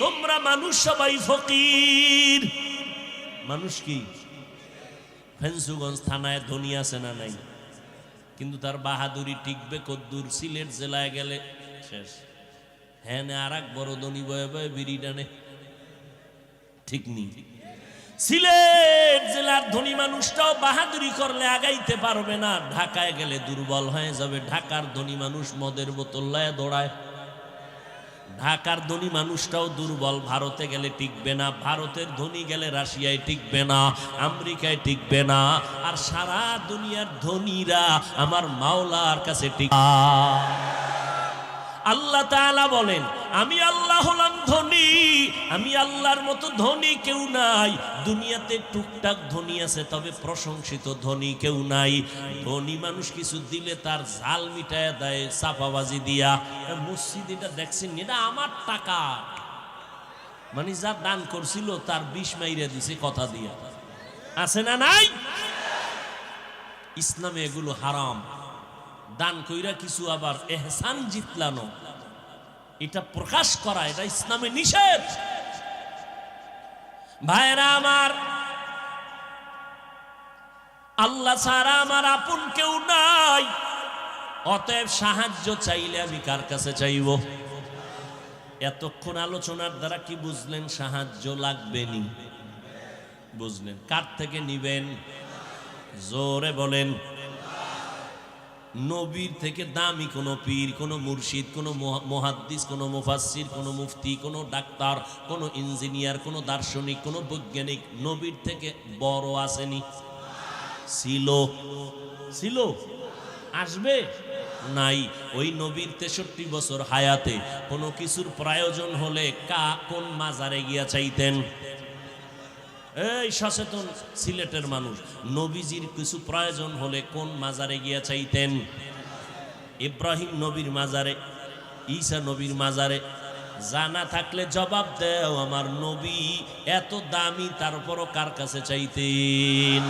তোমরা মানুষ সবাই ফকির। মানুষ কি? ফেঞ্চুগঞ্জ থানায় ধনী আছে না নাই? কিন্তু তার বাহাদুরি টিকবে কদ্দুর? সিলেট জেলায় গেলে শেষ। হ্যাঁ, আর এক বড় ধনী বয়ে বয়ে বিড়ি টানে, ঠিক নেই? সিলেট জেলার ধনী মানুষটাও বাহাদুরি করলে আগাইতে পারবে না, ঢাকায় গেলে দুর্বল হয়ে যাবে। ঢাকার ধনী মানুষ মদের বোতল লয়ে দৌড়ায়, ঢাকার ধনী মানুষটাও দুর্বল, ভারতে গেলে টিকবে না। ভারতের ধনী গেলে রাশিয়ায় টিকবে না, আমেরিকায় টিকবে না। আর সারা দুনিয়ার ধনীরা আমার মাওলার কাছে টিকবে। আল্লাহ তাআলা বলেন, আমি আল্লাহ হলাম ধনী, আমি আল্লাহর মতো ধনী কেউ নাই। দুনিয়াতে টুকটাক ধনী আছে, তবে প্রশংসিত ধনী কেউ নাই। ধনী মানুষ কিছু দিলে তার জাল মিটায় দেয় চাপাবাজি দিয়া। মসজিদ এটা দেখছেন, এটা আমার টাকা, মানে যা দান করছিল তার 20 মাইরে দিছে কথা দিয়া। আছে না নাই? ইসলামে এগুলো হারাম। দান কইরা কিছু আবার এহসান জিতলানো, এটা প্রকাশ করা, এটা ইসলামে নিষেধ। ভাইরা আমার, আল্লাহ ছাড়া আমার আপন কেউ নাই। অতএব সাহায্য চাইলে আমি কার কাছে চাইব? এতক্ষণ আলোচনার দ্বারা কি বুঝলেন? সাহায্য লাগবে নি, বুঝলেন? কার থেকে নিবেন? জোরে বলেন। নবীর থেকে দামি কোনো পীর, কোনো মুর্শিদ, কোনো মুহাদ্দিস, কোনো মুফাসসির, কোনো মুফতি, কোনো ডাক্তার, কোনো ইঞ্জিনিয়ার, কোনো দার্শনিক, কোনো বৈজ্ঞানিক নবীর থেকে বড় আসেনি? ছিল, আসবে নাই। ওই নবীর 63 বছর হায়াতে কোনো কিছুর প্রয়োজন হলে কোন মাজারে গিয়া চাইতেন? এই সচেতন সিলেটের মানুষ, নবীজির কিছু প্রয়োজন হলে কোন মাজারে গিয়া চাইতেন? ইব্রাহিম নবীর মাজারে, ঈসা নবীর মাজারে। জানা থাকলে জবাব দেও, আমার নবী এত দামি, তারপরও কার কাছে চাইতেন?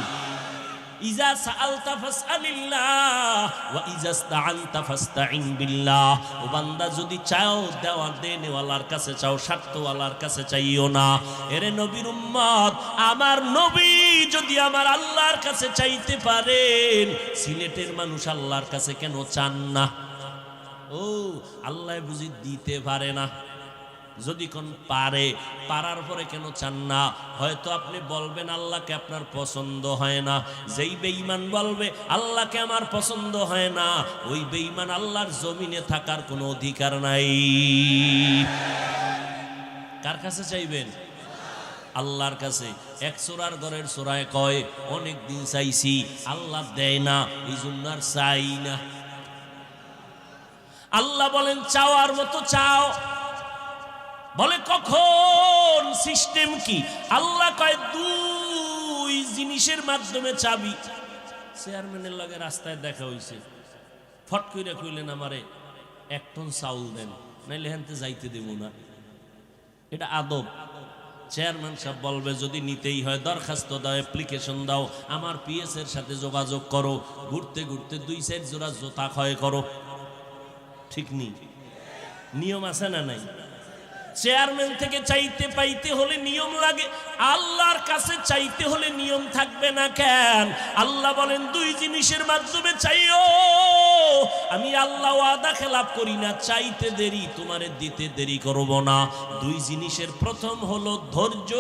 ইজা সাআলতা ফাসআলিল্লাহ ওয়া ইজা ইসতাআনতা ফাসতাইন বিল্লাহ। ও বান্দা, যদি চাও দেওয়া দেনেওয়ালার কাছে চাও, স্বার্থওয়ালার কাছে চাইও না। এরে নবীর উম্মত, আমার নবী যদি আমার আল্লাহর কাছে চাইতে পারেন, সিলেটের মানুষ আল্লাহর কাছে কেন চান না? ও আল্লাহ বুঝি দিতে পারে না? যদি কোন পারে, পারার পরে কেন চান না? হয়তো আপনি বলবেন আল্লাহকে আপনার পছন্দ হয় না। যেই বেঈমান বলবে আল্লাহকে আমার পছন্দ হয় না, ওই বেঈমান আল্লাহর জমিনে থাকার কোনো অধিকার নাই। কার কাছে চাইবেন? আল্লাহর কাছে। এক সূরার ঘরের সূরায় কয়, অনেক দিন চাইছি আল্লাহ দেয় না, এই জন্য আর চাই না। আল্লাহ বলেন চাওয়ার মতো চাও। বলে কখন? সিস্টেম কি? আল্লাহ কয় দুই জিনিসের মাধ্যমে চাবি। চেয়ারম্যানের লগে রাস্তায় দেখা হইছে, ফট কইরা কইলেন আমারে 1 টন চাউল দেন, নাইলে হেনতে যাইতে দেব না। এটা আদব। চেয়ারম্যান সাহেব বলবে যদি নিতেই হয় দরখাস্ত দাও, অ্যাপ্লিকেশন দাও, আমার পিএস এর সাথে যোগাযোগ করো, ঘুরতে ঘুরতে 2-4 জোড়া জুতা ক্ষয় করো। ঠিক নেই? নিয়ম আছে না নাই? চেয়ারম্যান থেকে চাইতে পাইতে হলে নিয়ম লাগে, আল্লাহর কাছে চাইতে হলে নিয়ম থাকবে না কেন? আল্লাহ বলেন দুই জিনিসের মাধ্যমে চাইও, আমি আল্লাহ ওয়াদা খেলাপ করি না, চাইতে দেরি তোমারে দিতে দেরি করব না। দুই জিনিসের প্রথম হলো ধৈর্য,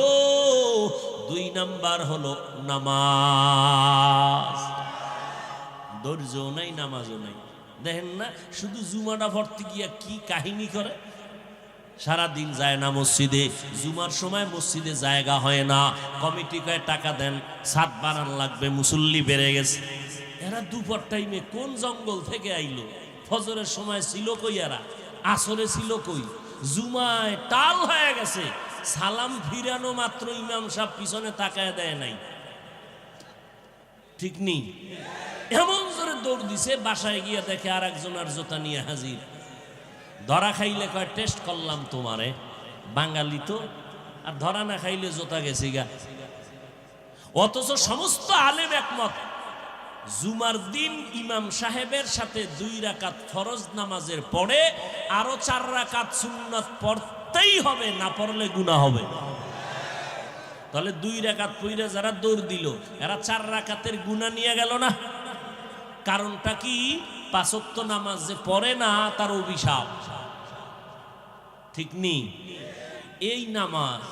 দুই নাম্বার হলো নামাজ। ধৈর্য নাই, নামাজও নাই। দেখেন না শুধু জুমাটা ভর্তি গিয়া কি কাহিনী করে, সারাদিন যায় না মসজিদে, জুমার সময় মসজিদে জায়গা হয় না, কমিটি কয় টাকা দেন, ছাদ বানান লাগবে, মুসল্লি বেড়ে গেছে। এরা দুপুর টাইমে কোন জঙ্গল থেকে আইলো? ফজরের সময় ছিল কই, এরা আসরে ছিল কই? জুমায় টাল হয়ে গেছে, সালাম ফিরানো মাত্র ইমাম সাহেব পিছনে তাকায় দেয় নাই, ঠিক নেই? এমন জোরে দৌড় দিছে, বাসায় গিয়ে দেখে আর একজনের জোতা নিয়ে হাজির। ধরা খাইলে কয় টেস্ট করলাম তোমারে, বাঙালি তো, আর ধরা না খাইলে জোতা গেছি গা। অথচ সমস্ত আলেম একমত, জুমার দিন ইমাম সাহেবের সাথে 2 রাকাত ফরজ নামাজের পরে আরো 4 রাকাত সুন্নাত পড়তেই হবে, না পড়লে গুনাহ হবে। তাহলে 2 রাকাত পইরা যারা দৌড় দিল, এরা 4 রাকাতের গুনাহ নিয়ে গেল না? কারণটা কি? 5 ওয়াক্ত নামাজ যে পড়ে না তার অভিশাপ, ঠিক নেই? এই নামাজ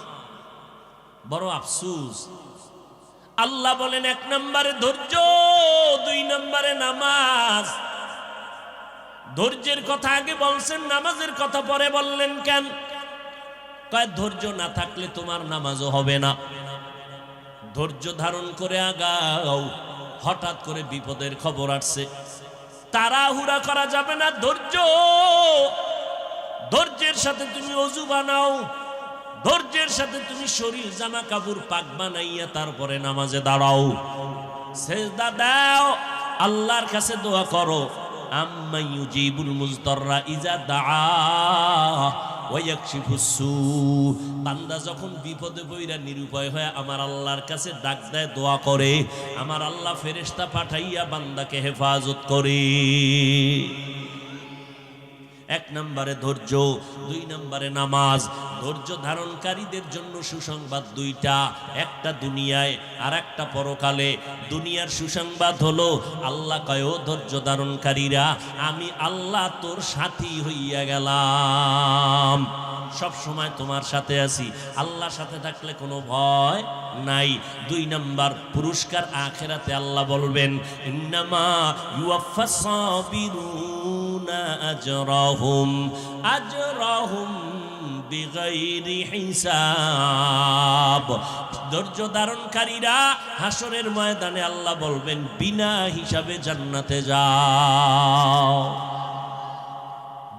বড় আফসোস। আল্লাহ বলেন 1 নম্বরে ধৈর্য, 2 নম্বরে নামাজ। ধৈর্যের কথা আগে বলছেন, নামাজের কথা পরে বললেন কেন? কয় ধৈর্য না থাকলে তোমার নামাজও হবে না। ধৈর্য ধারণ করে আগাও, হঠাৎ করে বিপদের খবর আসছে, তাড়াহুড়া করা যাবে না। ধৈর্যের সাথে তুমি ওযু বানাও, ধৈর্যের সাথে তুমি শরীর জামা কাপড় পাক বানাইয়া তারপরে নামাজে দাঁড়াও, সেজদা দাও, আল্লাহর কাছে দোয়া করো। আম্মা ইউজিবুল মুজতাররা ইজা দাআ ওয়া ইয়াকশিফুস সু। বান্দা যখন বিপদে পড়া নিরুপায় হয়ে আমার আল্লাহর কাছে ডাক দেয়, দোয়া করে, আমার আল্লাহ ফেরেশতা পাঠাইয়া বান্দাকে হেফাজত করে। 1 নম্বরে ধৈর্য, 2 নম্বরে নামাজ। ধৈর্য ধারণকারীদের জন্য সুসংবাদ 2টা, একটা দুনিয়ায় আর একটা পরকালে। দুনিয়ার সুসংবাদ হলো আল্লাহ কয়, ও ধৈর্য ধারণকারীরা, আমি আল্লাহ তোর সাথী হইয়া গেলাম, সব সময় তোমার সাথে আছি। আল্লাহর সাথে থাকলে কোনো ভয় নাই। 2 নাম্বার পুরস্কার আখিরাতে আল্লাহ বলবেন, ইন্নামা ইউয়াফাস সাবিরুনা আজরাহুম বিগাইরি হিসাব। ধৈর্য ধারণকারীরা হাসরের ময়দানে আল্লাহ বলবেন, বিনা হিসাবে জান্নাতে যাও।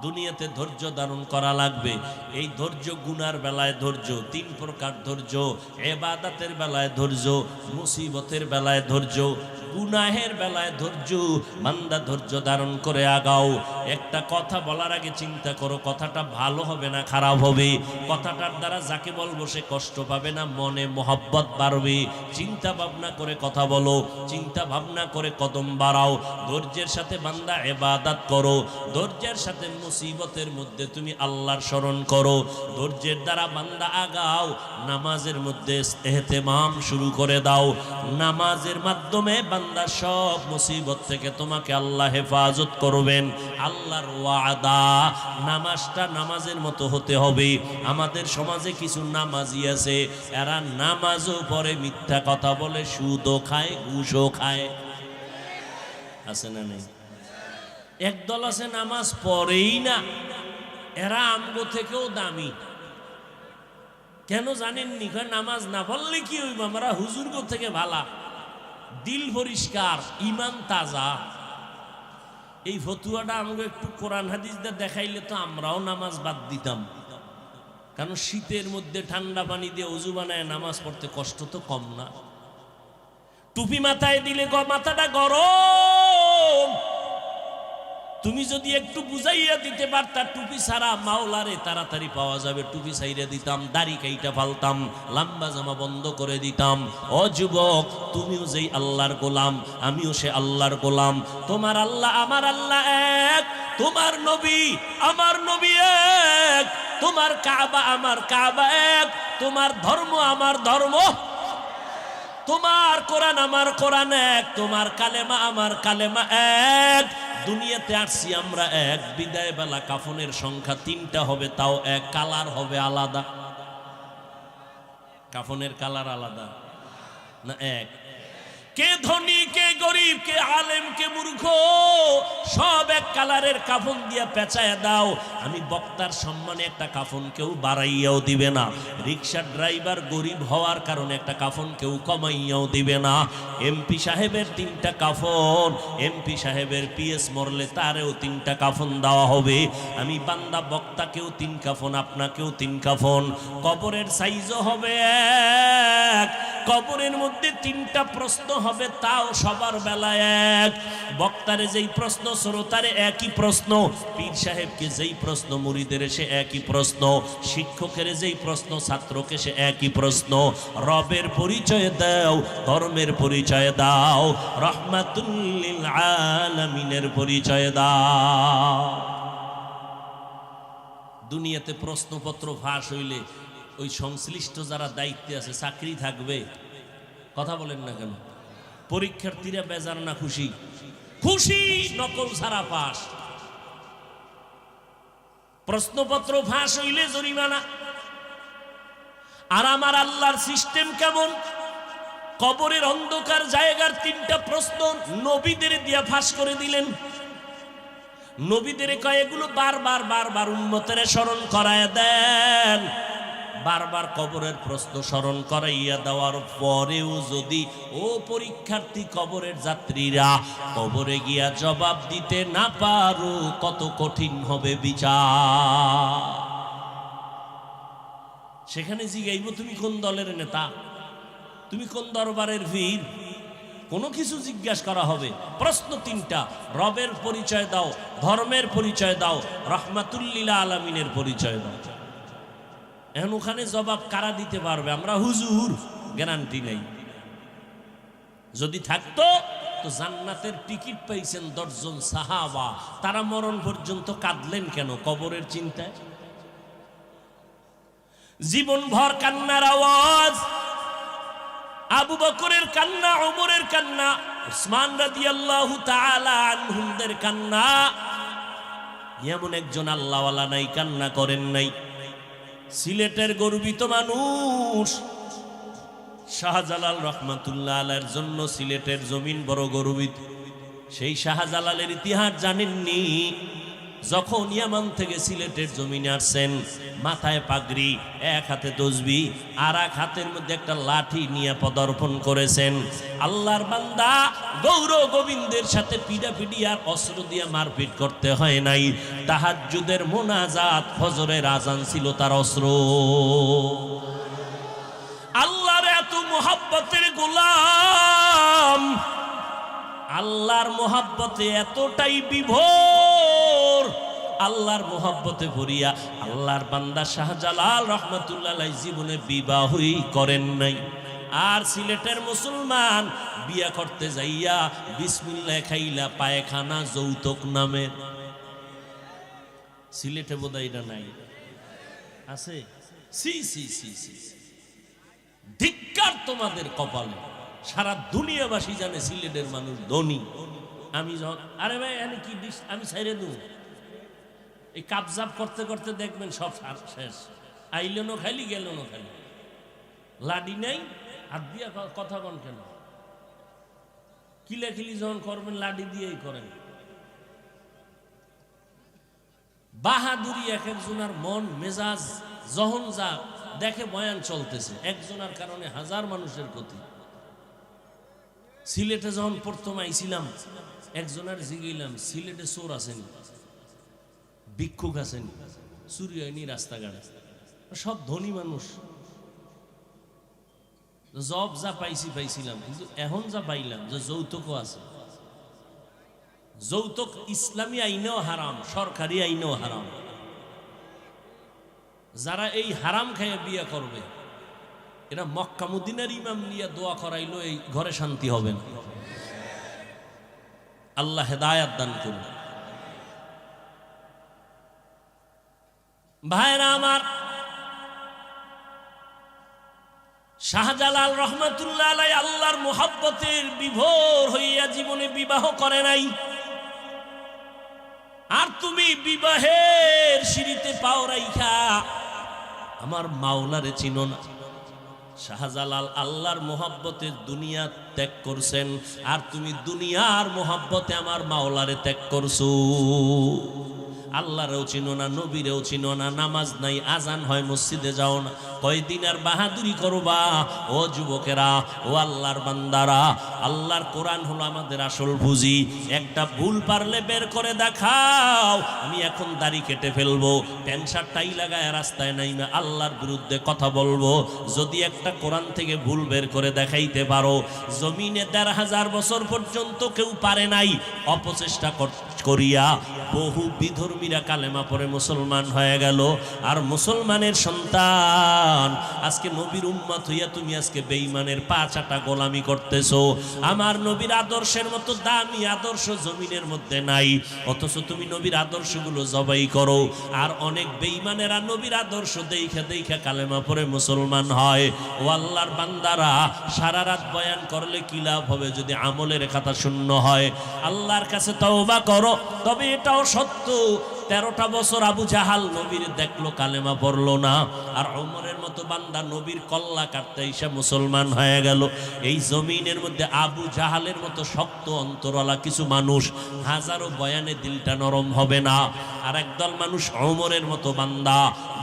দুনিয়াতে ধৈর্য ধারণ করা লাগবে। এই ধৈর্য গুনার বেলায় ধৈর্য, 3 প্রকার ধৈর্য। ইবাদতের বেলায় ধৈর্য, মুসিবতের বেলায় ধৈর্য, গুনাহের বেলায় ধৈর্য। বান্দা ধৈর্য ধারণ করে আগাও। একটা কথা বলার আগে চিন্তা করো, কথাটা ভালো হবে না খারাপ হবে। কথাটার দ্বারা যাকে বলবো সে কষ্ট পাবে না, মনে মহব্বত বাড়বে। চিন্তা ভাবনা করে কথা বলো, চিন্তা ভাবনা করে কদম বাড়াও। ধৈর্যের সাথে বান্দা ইবাদত করো, ধৈর্যের সাথে মুসিবতের মধ্যে তুমি আল্লাহর স্মরণ করো। ধৈর্যের দ্বারা বান্দা আগাও। নামাজের মধ্যে ইহতিমাম শুরু করে দাও। নামাজের মাধ্যমে বান্দা সব মুসিবত থেকে তোমাকে আল্লাহ হেফাজত করবেন। আল্লাহর ওয়াদা। নামাজটা নামাজের মতো হতে হবে। আমাদের সমাজে কিছু নামাজি আছে, এরা নামাজও পড়ে, মিথ্যা কথা বলে, সুদও খায়, ঘুষও খায়। আছে না নেই? একদল আছে নামাজ পড়েই না, এরা আমগো থেকেও দামি। কেন জানেননি? নামাজ না পড়লে কি হইব, আমরা হুজুরগো থেকে ভালা, দিল পরিষ্কার, ইমান তাজা। এই ফতুয়াটা আমাকে একটু কোরআন হাদিস দিয়ে দেখাইলে তো আমরাও নামাজ বাদ দিতাম। কারণ শীতের মধ্যে ঠান্ডা পানি দিয়ে ওযু বানায় নামাজ পড়তে কষ্ট তো কম না। টুপি মাথায় দিলে মাথাটা গরম। তুমি যদি একটু বুঝাইয়া দিতে পারতা, টুপি ছাড়া মাওলারে তাড়াতাড়ি পাওয়া যাবে, টুপি ছাইরা দিতাম, দাড়ি কাইটা ফালতাম, লম্বা জামা বন্ধ করে দিতাম। ও যুবক, তুমিও যেই আল্লাহর গোলাম, আমিও সে আল্লাহর গোলাম। তোমার আল্লাহ আমার আল্লাহ এক, তোমার নবী আমার নবী এক। তোমার কাবা আমার কাবা এক, তোমার ধর্ম আমার ধর্ম, তোমার কোরআন আমার কোরআন এক, তোমার কালেমা আমার কালেমা এক। দুনিয়াতে আসছি আমরা এক, বিদায় বেলা কাফনের সংখ্যা 3টা হবে, তাও এক, কালার হবে আলাদা। কাফনের কালার আলাদা না এক? কে ধনী কে গরিব, কে আলেম কে মূর্খ, সব এক কালারের কাফন দিয়া পেঁচায় দাও। আমি বক্তার সম্মানে একটা কাফন কেউ বাড়াইয়াও দিবে না, রিকশার ড্রাইভার গরিব হওয়ার কারণে একটা কাফন কেউ কমাইয়াও দিবে না। এমপি সাহেবের 3টা কাফন, এমপি সাহেবের পিএস মরলে তারেও 3টা কাফন দেওয়া হবে। আমি বান্দা বক্তাকেও 3 কাফন, আপনাকেও 3 কাফন। কবরের সাইজও হবে এক, কবরের মধ্যে 3টা প্রশ্ন হবে, তাও সবার বেলায় এক। বক্তারে যেই প্রশ্ন শ্রোতারে একই প্রশ্ন, পীর সাহেবকে যেই প্রশ্ন মুরিদের সে একই প্রশ্ন, শিক্ষকের যেই প্রশ্ন ছাত্রকে সে একই প্রশ্ন। রবের পরিচয় দাও, ধর্মের পরিচয় দাও, রহমাতুল লিল আলামিনের পরিচয় দাও। দুনিয়াতে প্রশ্নপত্র ফাঁস হইলে ওই সংশ্লিষ্ট যারা দায়িত্বে আছে চাকরি থাকবে? কথা বলেন না কেন? পরীক্ষার্থীরা বেজার না খুশি? খুশি, নকল ছাড়া পাস। প্রশ্নপত্র ফাঁস হইলে জরিমানা। আর আমার আল্লাহর সিস্টেম কেমন? কবরের অন্ধকার জায়গার 3টা প্রশ্ন নবীদের দিয়া ফাঁস করে দিলেন। নবীদের কয় এগুলো বারবার বারবার উম্মতের স্মরণ করায় দেন। বারবার কবরের প্রশ্ন স্মরণ করাইয়া দেওয়ার পরেও যদি ও পরীক্ষার্থী কবরের যাত্রীরা কবরে গিয়া জবাব দিতে না পারো, কত কঠিন হবে বিচার। সেখানে জিগাইব তুমি কোন দলের নেতা, তুমি কোন দরবারের বীর, কোনো কিছু জিজ্ঞাসা করা হবে। প্রশ্ন 3টা, রবের পরিচয় দাও, ধর্মের পরিচয় দাও, রহমাতুল লিল আলামিনের পরিচয় দাও। এখন ওখানে জবাব কারা দিতে পারবে? আমরা হুজুর, গ্যারান্টি নেই। যদি থাকতো তো জান্নাতের টিকিট পাইছেন 10 জন সাহাবা, তারা মরণ পর্যন্ত কাঁদলেন কেন? কবরের চিন্তায়। জীবন ভর কান্নার আওয়াজ, আবু বকরের কান্না, ওমরের কান্না, উসমান রাদিয়াল্লাহু তাআলা আনহুমদের কান্না। এমন একজন আল্লাহওয়ালা নাই কান্না করেন নাই। সিলেটের গর্বিত মানুষ শাহজালাল রহমাতুল্লাহ আলাইহির জন্য সিলেটের জমিন বড় গর্বিত। সেই শাহজালালের ইতিহাস জানেননি? যখন ইয়ামান থেকে সিলেটের জমিনে আসছেন, মাথায় পাগড়ি, এক হাতে তসবিহ, আর এক হাতের মধ্যে একটা লাঠি নিয়ে পদার্পণ করেছেন। আল্লাহর বান্দা গৌর গোবিন্দের সাথে পিডাপিডি আর অস্ত্র দিয়ে মারপিট করতে হয় নাই। তাহাজ্জুদের মোনাজাত, ফজরের আজান ছিল তার অস্ত্র। আল্লাহর এত মোহাব্বতের গোলাম, আল্লাহর মোহাব্বতে এতটাই বিভোর, আল্লাহর মোহাব্বতে ভরিয়া আল্লাহর বান্দা শাহজালাল রহমাতুল্লাহ আলাইহি জীবনে বিবাহই করেন নাই। আর সিলেটের মুসলমান বিয়া করতে যাইয়া বিসমিল্লাহ খাইলা পায়খানা যৌতুক নামের। সিলেটে বোধহয় এটা নাই, আছে? সি সি সি সি, ধিক্কার তোমাদের কপালে। সারা দুনিয়াবাসী জানে সিলেটের মানুষ ধনী। আমি যখন আরে ভাই এখানে কি ডিশ আমি ছাইরে দেব, এই কাবজাব করতে করতে দেখবেন সব শেষ। আইলেনও খালি, গেলেনও খালি। লাডি নাই, হাত দিয়া কথা কন কেন? কিলাকিলি যখন করবেন লাডি দিয়েই করেন। বাহাদুরি এক একজনের মন মেজাজ যখন যা দেখে বয়ান চলতেছে, একজনের কারণে হাজার মানুষের ক্ষতি। সিলেটে যখন প্রথম আইছিলাম, একজনের জিগাইলাম সিলেটে চোর আসেনি, ভিক্ষুক আসেনি, চুরি হয়নি রাস্তাঘাটে, সব ধনী মানুষ। জব যা পাইছিলাম, কিন্তু এখন যা পাইলাম যে যৌতুকও আছে। যৌতুক ইসলামী আইনেও হারাম, সরকারি আইনেও হারাম। যারা এই হারাম খাইয়ে বিয়ে করবে, এরা মক্কা মদিনার ইমাম নিয়ে দোয়া করাইলো এই ঘরে শান্তি হবে না। আল্লাহ হেদায়াত দান করুন। ভাইরা আমার, শাহজালাল রহমাতুল্লাহ আলাইহি আল্লাহর মুহাব্বতের বিভোর হইয়া জীবনে বিবাহ করে নাই। আর তুমি বিবাহের সিঁড়িতে পাও রাইখা আমার মাওলারে চিনো না। শাহজালাল আল্লাহর মুহাব্বতের দুনিয়া ত্যাগ করছেন, আর তুমি দুনিয়ার মুহাব্বতে আমার মাওলারে ত্যাগ করছো। আল্লাহরেও চিনো না, নবীরেও চিনো না, নামাজ নাই, আজান হয় মসজিদে যাও না, কয়দিন আর বাহাদুরি করবা? ও যুবকেরা, ও আল্লাহর বান্দারা, আল্লাহর কোরআন হলো আমাদের আসল পুঁজি। একটা ভুল পারলে বের করে দেখাও, আমি এখন দাড়ি কেটে ফেলবো, প্যান্ট শার্ট টাই লাগায় রাস্তায় নাইমে আল্লাহর বিরুদ্ধে কথা বলবো। যদি একটা কোরআন থেকে ভুল বের করে দেখাইতে পারো, জমিনে ১,৫০০ বছর পর্যন্ত কেউ পারে নাই। অপচেষ্টা করিয়া বহু বিধর্মীরা কালেমা পড়ে মুসলমান হয়ে গেল। আর মুসলমানের সন্তান আজকে নবীর উম্মত হইয়া তুমি আজকে বেঈমানের পা চাটা গোলামি করতেছো। আমার নবীর আদর্শের মতো দামি আদর্শ জমিনের মধ্যে নাই, অথচ তুমি নবীর আদর্শগুলো জবাই করো। আর অনেক বেঈমানেরা নবীর আদর্শ দেখা দেখা কালেমা পড়ে মুসলমান হয়। ও আল্লাহর বান্দারা, সারা রাত বয়ান করলে কি লাভ হবে যদি আমলের খাতা শূন্য হয়? আল্লাহর কাছে তওবা করো। তবে এটাও সত্য, 13টা বছর আবু জাহাল নবীর দেখলো, কালেমা পড়লো না। আর ওমরের মতো বান্দা নবীর কল্লা কাটতে এসে মুসলমান হয়ে গেল। এই জমিনের মধ্যে আবু জাহালের মতো শক্ত অন্তরওয়ালা কিছু মানুষ, হাজারো বয়ানে দিলটা নরম হবে না। আর একদল মানুষ ওমরের মতো বান্দা,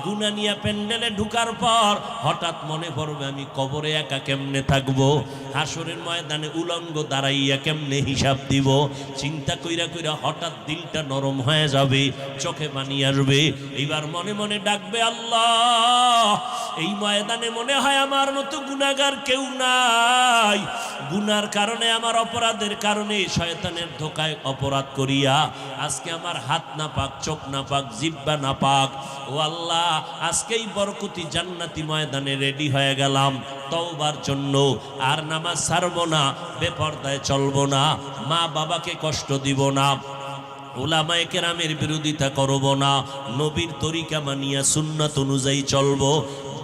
গুনাহ নিয়ে প্যান্ডেলে ঢুকার পর হঠাৎ মনে পড়বে আমি কবরে একা কেমনে থাকবো, হাসরের ময়দানে উলঙ্গ দাঁড়াইয়া কেমনে হিসাব দিব। চিন্তা কইরা কইরা হঠাৎ দিলটা নরম হয়ে যাবে, চোখে পানি আসবে। এইবার মনে মনে ডাকবে আল্লাহ, এই ময়দানে মনে হয় আমার মতো গুনাহগার কেউ নাই। গুনার কারণে, আমার অপরাধের কারণে, শয়তানের ধোকায় অপরাধ করিয়া আজকে আমার হাত না পাক, চোখ না পাক, জিহ্বা না পাক। ও আল্লাহ, আজকেই বরকতি জান্নাতি ময়দানে রেডি হয়ে গেলাম তওবার জন্য। আর নামাজ ছাড়বো না, বেপরদায় চলবো না, মা বাবাকে কষ্ট দিব না, উলামায়ে কেরামের বিরোধিতা করব না, নবীর তরিকা মানিয়া সুন্নাত অনুযায়ী চলবো,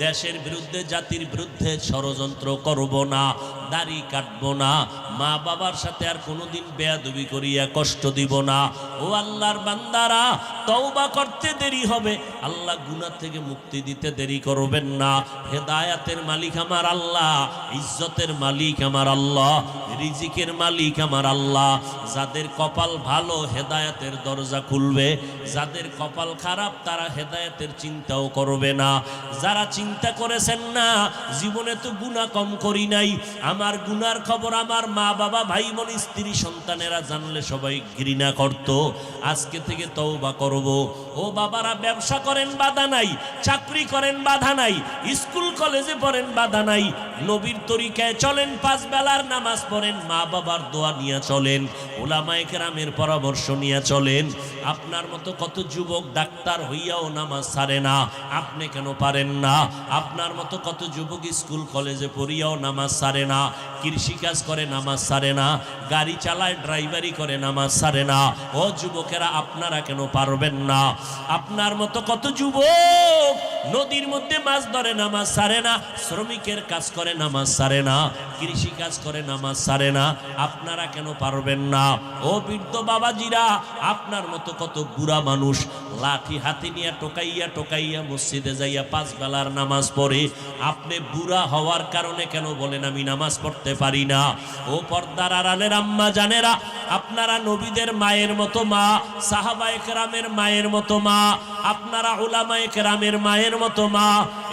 দেশের বিরুদ্ধে জাতির বিরুদ্ধে ষড়যন্ত্র করব না, দাড়ি কাটবো না, মা বাবার সাথে আর কোনোদিন বেয়াদবি করিয়া কষ্ট দিব না। ও আল্লাহর বান্দারা, তওবা করতে দেরি হবে, আল্লাহ গুনাহ থেকে মুক্তি দিতে দেরি করবেন না। হেদায়াতের মালিক আমার আল্লাহ, ইজ্জতের মালিক আমার আল্লাহ, রিজিকের মালিক আমার আল্লাহ। যাদের কপাল ভালো হেদায়াতের দরজা খুলবে, যাদের কপাল খারাপ তারা হেদায়াতের চিন্তাও করবে না। যারা চিন্তা করেছেন না জীবনে তো গুনাহ কম করি নাই, আমার গুনার খবর আমার মা বাবা, ভাই বোন, স্ত্রী, সন্তানেরা জানলে সবাই ঘৃণা করত। আজকে থেকে তওবা করব। ও বাবারা, ব্যবসা করেন বাধা নাই, চাকরি করেন বাধা নাই, স্কুল কলেজে পড়েন বাধা নাই, নবীর তরিকায় চলেন, 5 বেলার নামাজ পড়েন, মা বাবার দোয়া নিয়ে চলেন, উলামায়ে কেরামের পরামর্শ নিয়ে চলেন। আপনার মতো কত যুবক ডাক্তার হইয়াও নামাজ ছাড়ে না, আপনি কেন পারেন না? আপনার মতো কত যুবক স্কুল কলেজে পড়িয়াও নামাজ ছাড়ে না, কৃষিকাজ করে নামাজ ছাড়ে না, গাড়ি চালায়, ড্রাইভারি করে নামাজ ছাড়ে না। ও যুবকেরা, আপনারা কেন পারবেন না? আপনার মতো কত যুবক নদীর মধ্যে মাছ ধরে নামাজ ছাড়ে না, শ্রমিকের কাজ করে নামাজ ছাড়ে না, কৃষি কাজ করে নামাজ ছাড়ে না, আপনারা কেন পারবেন না? ও বৃদ্ধ বাবাজিরা, আপনার মতো কত বুড়া মানুষ লাঠি হাতে নিয়ে টোকাইয়া টোকাইয়া মসজিদে যাইয়া 5 বেলার নামাজ পড়ে, আপনি বুড়া হওয়ার কারণে কেন বলেন আমি নামাজ পড়তে পারি না? ও পর্দার আড়ালের আম্মা জানেরা, আপনারা নবীদের মায়ের মতো মা, সাহাবায়ে কেরামের মায়ের মতো মা, আপনারা উলামায়ে কেরামের মায়ের মতো মা।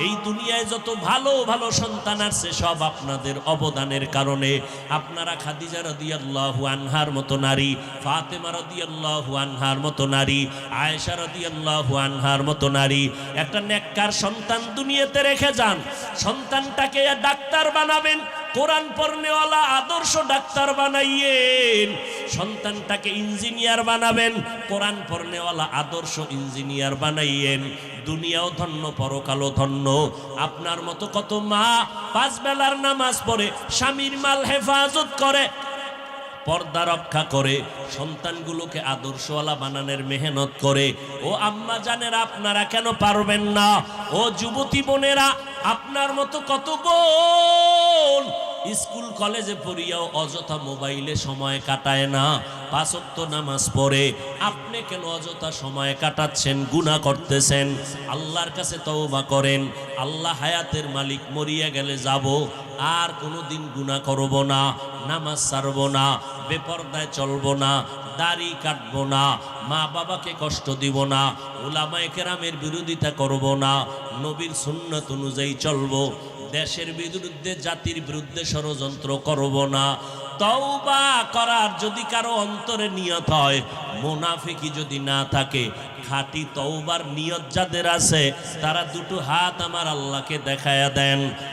এই দুনিয়ায় যত ভালো ভালো সন্তান আছে সব আপনাদের অবদানের কারণে। আপনারা খাদিজা রাদিয়াল্লাহু আনহার মতো নারী, ফাতেমা রাদিয়াল্লাহু আনহার মতো নারী, আয়েশা রাদিয়াল্লাহু আনহার মতো নারী, একটা নেককার সন্তান দুনিয়াতে রেখে যান। সন্তানটাকে ডাক্তার বানাবেন, কোরআন পড়নেওয়ালা আদর্শ ডাক্তার বানাইয়েন। সন্তানটাকে ইঞ্জিনিয়ার বানাবেন, কোরআন পড়নেওয়ালা আদর্শ ইঞ্জিনিয়ার বানাইয়েন। দুনিয়াও ধন্য, পরকালও ধন্য। আপনার মতো কত মা 5 বেলার নামাজ পড়ে, স্বামীর মাল হেফাজত করে, পর্দা রক্ষা করে, সন্তানগুলোকে আদর্শওয়ালা বানানোর মেহনত করে। ও আম্মা জানেরা, আপনারা কেন পারবেন না? ও যুবতী বোনেরা, আপনার মতো কত বোন স্কুল কলেজে পড়িয়াও অযথা মোবাইলে সময় কাটায় না, 5 ওয়াক্ত নামাজ পড়ে। আপনি কেন অযথা সময় কাটাচ্ছেন, গুনাহ করতেছেন? আল্লাহর কাছে তওবা করেন। আল্লাহ হায়াতের মালিক, মরিয়া গেলে যাব, আর কোনোদিন গুনাহ করব না, নামাজ ছাড়ব না, বেপরদায় চলব না, দাড়ি কাটব না, মা বাবাকে কষ্ট দিব না, উলামায়ে কেরামের বিরোধিতা করব না, নবীর সুন্নাত অনুযায়ী চলব, দেশের বিরুদ্ধে, জাতির বিরুদ্ধে ষড়যন্ত্র করব না। তওবা করার যদি কারো অন্তরে নিয়ত হয়, মুনাফিকি যদি না থাকে, খাঁটি তওবার নিয়ত যাদের আছে, তারা দুটো হাত আমার আল্লাহকে দেখায়া দেন।